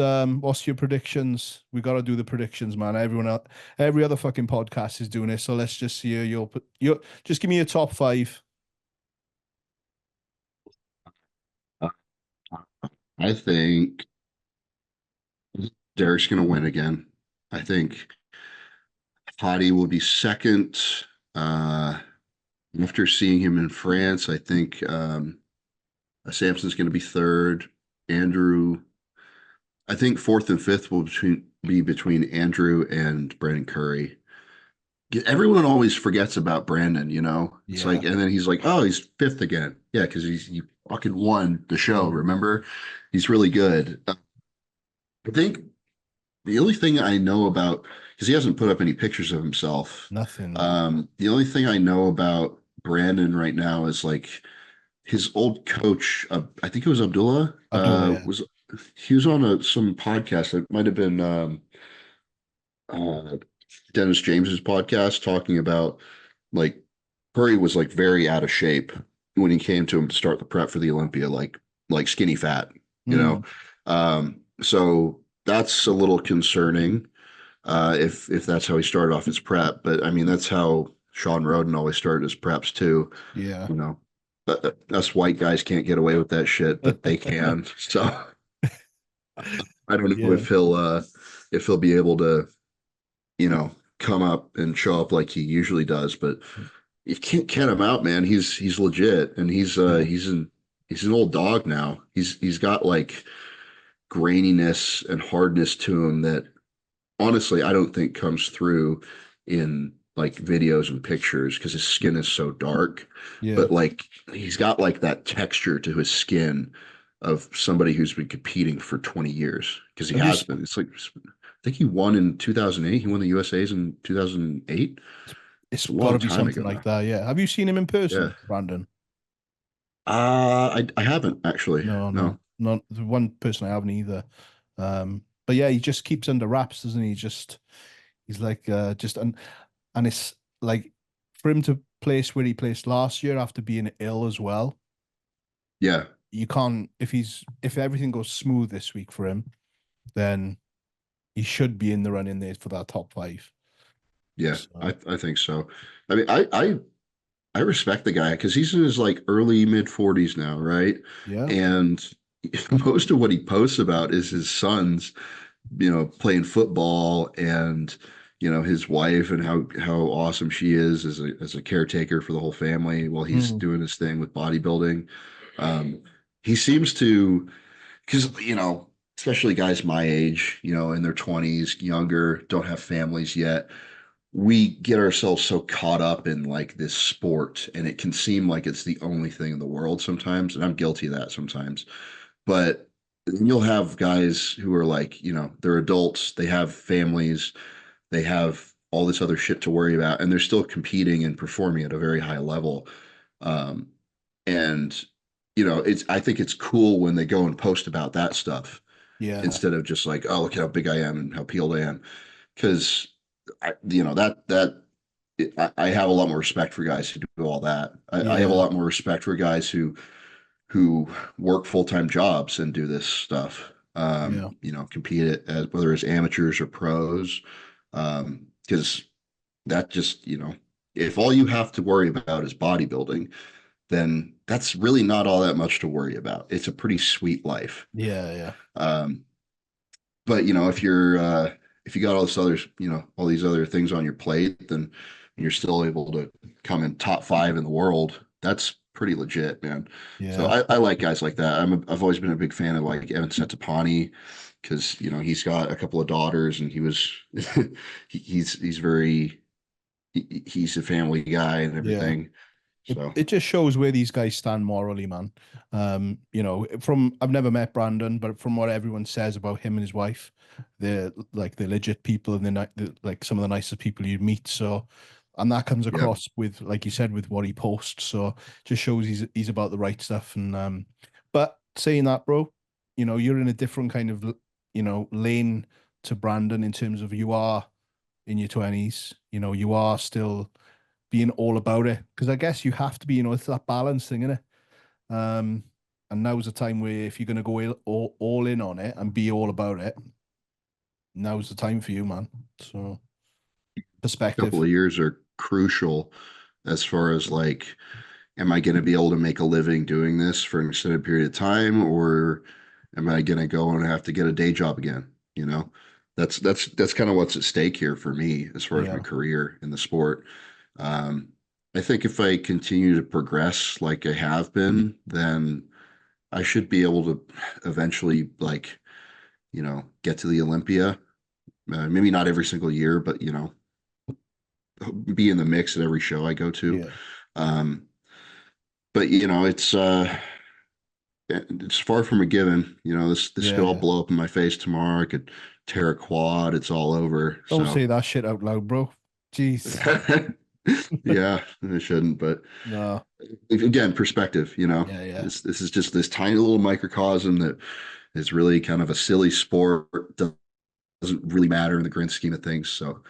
your predictions? We got to do the predictions, man. Everyone else, every other fucking podcast is doing it. So let's just see your just give me your top five. Uh, I think Derek's going to win again. I think Hadi will be second. Uh, After seeing him in France, I think Samson's going to be third. Andrew, I think fourth and fifth will be between Andrew and Brandon Curry. Everyone always forgets about Brandon, you know? It's Yeah. like, and then he's like, oh, he's fifth again. Yeah, because he fucking won the show, remember? He's really good. I think the only thing I know about, because he hasn't put up any pictures of himself, Nothing, no. the only thing I know about Brandon right now is like his old coach, I think it was Abdullah, Abdullah, yeah. was he was on some podcast. It might have been uh, Dennis James's podcast talking about like Curry was like very out of shape when he came to him to start the prep for the Olympia, like skinny fat, you know. Mm, So that's a little concerning if that's how he started off his prep. But I mean, that's how Sean Roden always started his preps too, yeah. you know. Us white guys can't get away with that shit, but they can. So I don't know Yeah. if he'll be able to, you know, come up and show up like he usually does, but you can't count him out, man. He's legit, and Yeah. he's an old dog now. He's got like graininess and hardness to him that honestly I don't think comes through in like videos and pictures because his skin is so dark. Yeah. But like he's got like that texture to his skin of somebody who's been competing for 20 years because he Have you has been. It's like I think he won in 2008. He won the USA's in 2008. it's It's a got long to be time something ago like now. that, yeah. Have you seen him in Yeah. person, Brandon? I haven't actually. No, No. no, not the one person I haven't either. But yeah, he just keeps under wraps, doesn't he? He's like just and it's like for him to place where he placed last year after being ill as well. Yeah. You can't if everything goes smooth this week for him, then he should be in the running there for that top five. Yeah. So I think so. I mean, I respect the guy because he's in his like early mid 40s now, right? yeah, And most of what he posts about is his sons, you know, playing football and his wife and how awesome she is as a caretaker for the whole family while he's Mm. doing his thing with bodybuilding. He seems to, because especially guys my age, in their 20s, younger, don't have families yet. We get ourselves so caught up in like this sport, and it can seem like it's the only thing in the world sometimes, and I'm guilty of that sometimes. But you'll have guys who are like, they're adults, they have families, they have all this other shit to worry about, and they're still competing and performing at a very high level. Um, and I think it's cool when they go and post about that stuff Yeah. instead of just like, oh, look how big I am and how peeled I am. Because I have a lot more respect for guys who do all that. I have a Yeah. lot more respect for guys who work full-time jobs and do this stuff. Yeah. Compete as whether it's amateurs or pros. Because that just, if all you have to worry about is bodybuilding, then that's really not all that much to worry about. It's a pretty sweet life. Yeah. Yeah. Um, but if you got all this other, all these other things on your plate, then you're still able to come in top 5 in the world. That's pretty legit, man. So Yeah. I like guys like that. I've always been a big fan of like 𝘗𝘳𝘰𝘶𝘥𝘭𝘺 because he's got a couple of daughters and he was he's very he's a family guy and Yeah. everything. So It just shows where these guys stand morally, man. From I've never met Brandon, but from what everyone says about him and his wife, they're legit people and they're like some of the nicest people you'd meet. So, and that comes yeah, across with, like you said, with what he posts. So just shows he's about the right stuff. And but saying that, bro, you're in a different kind of lane to Brandon in terms of you are in your 20s. You are still being all about it because I guess you have to be. It's that balance thing, isn't it? And now's the time where if you're going to go all in on it and be all about it, now's the time for you, man. So couple perspective. of years are crucial as far as like, am I going to be able to make a living doing this for an extended period of time, or am I going to go and have to get a day job again? That's kind of what's at stake here for me as far as my Yeah. career in the sport. Um, I think if I continue to progress like I have been, then I should be able to eventually like, get to the Olympia. Maybe not every single year, but be in the mix at every show I go to. Yeah. Um, but it's far from a given. This Yeah. could all Yeah. blow up in my face tomorrow. I could tear a quad. It's all over. Don't So say that shit out loud, bro. Jeez. yeah, I shouldn't. But No. again, perspective. Yeah. Yeah. This is just this tiny little microcosm that is really kind of a silly sport. Doesn't really matter in the grand scheme of things. So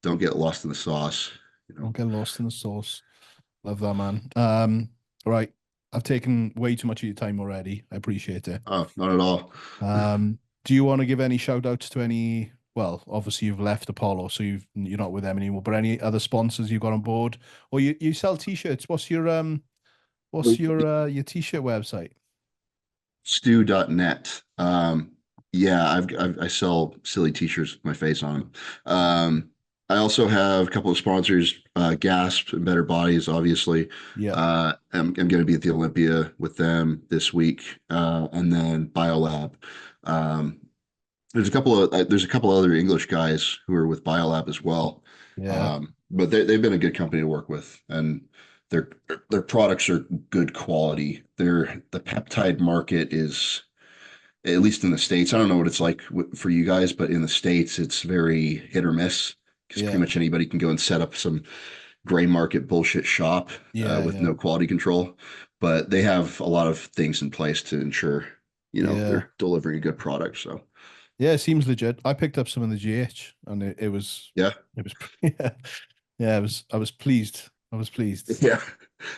don't get lost in the sauce. Don't get lost in the sauce. Love that, man. Right. I've taken way too much of your time already. I appreciate it. Oh, not at all. Do you want to give any shout outs to any? Well, obviously you've left Apollo, so you're not with them anymore. But any other sponsors you've got on board, or you sell t-shirts? What's your t-shirt website? Stu.net. Yeah, I sell silly t-shirts with my face on them. I also have a couple of sponsors, Gasp and Better Bodies, obviously. Yeah, I'm going to be at the Olympia with them this week, and then Biolab. Um, there's a couple other English guys who are with Biolab as well. yeah, But they've been a good company to work with, and their their products are good quality. The peptide market is, at least in the States, I don't know what it's like for you guys, but in the States, it's very hit or miss because pretty yeah, much anybody can go and set up some gray market bullshit shop yeah, with yeah, no quality control. But they have a lot of things in place to ensure, yeah, they're delivering a good product. So yeah. It seems legit. I picked up some of the GH, and yeah, it was yeah, yeah. I was pleased. I was pleased. yeah,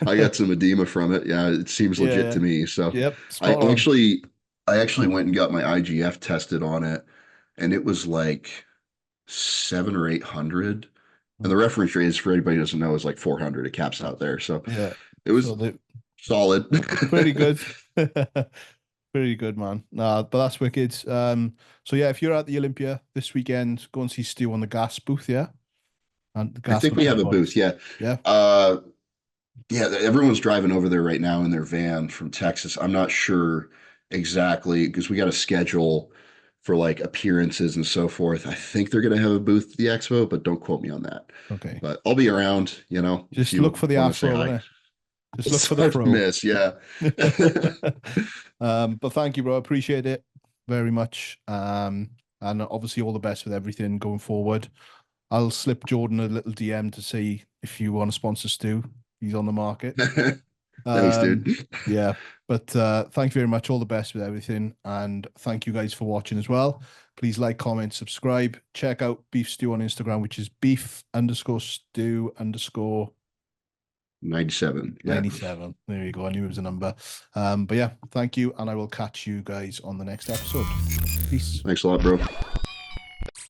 I got some edema from it. Yeah, it seems Yeah, legit yeah. to me. So Yep, I spot on. actually, I actually went and got my IGF tested on it, and it was like 700 or 800. And the reference rate is, for anybody who doesn't know, is like 400. It caps out there. So Yeah. it So was the solid. pretty good. Pretty good, man. Nah, but that's wicked. So yeah, if you're at the Olympia this weekend, go and see Stu on the gas booth, yeah? And the I gas think we have a booth. Yeah. Yeah. Yeah, everyone's driving over there right now in their van from Texas. I'm not sure exactly because we got a schedule for like appearances and so forth. I think they're going to have a booth at the expo, but don't quote me on that. Okay. But I'll be around, you know, if Just you look for the want to say afro, hi. innit? Just look It's for the hard to fro. miss, yeah. But thank you, bro. I appreciate it very much. And obviously all the best with everything going forward. I'll slip Jordan a little DM to see if you want to sponsor Stu. He's on the market. Thanks, dude. Yeah. But thank you very much. All the best with everything. And thank you guys for watching as well. Please like, comment, subscribe. Check out Beef Stu on Instagram, which is beef_stew_ 97. Yeah. 97. There you go. I knew it was a number. But yeah, thank you. And I will catch you guys on the next episode. Peace. Thanks a lot, bro.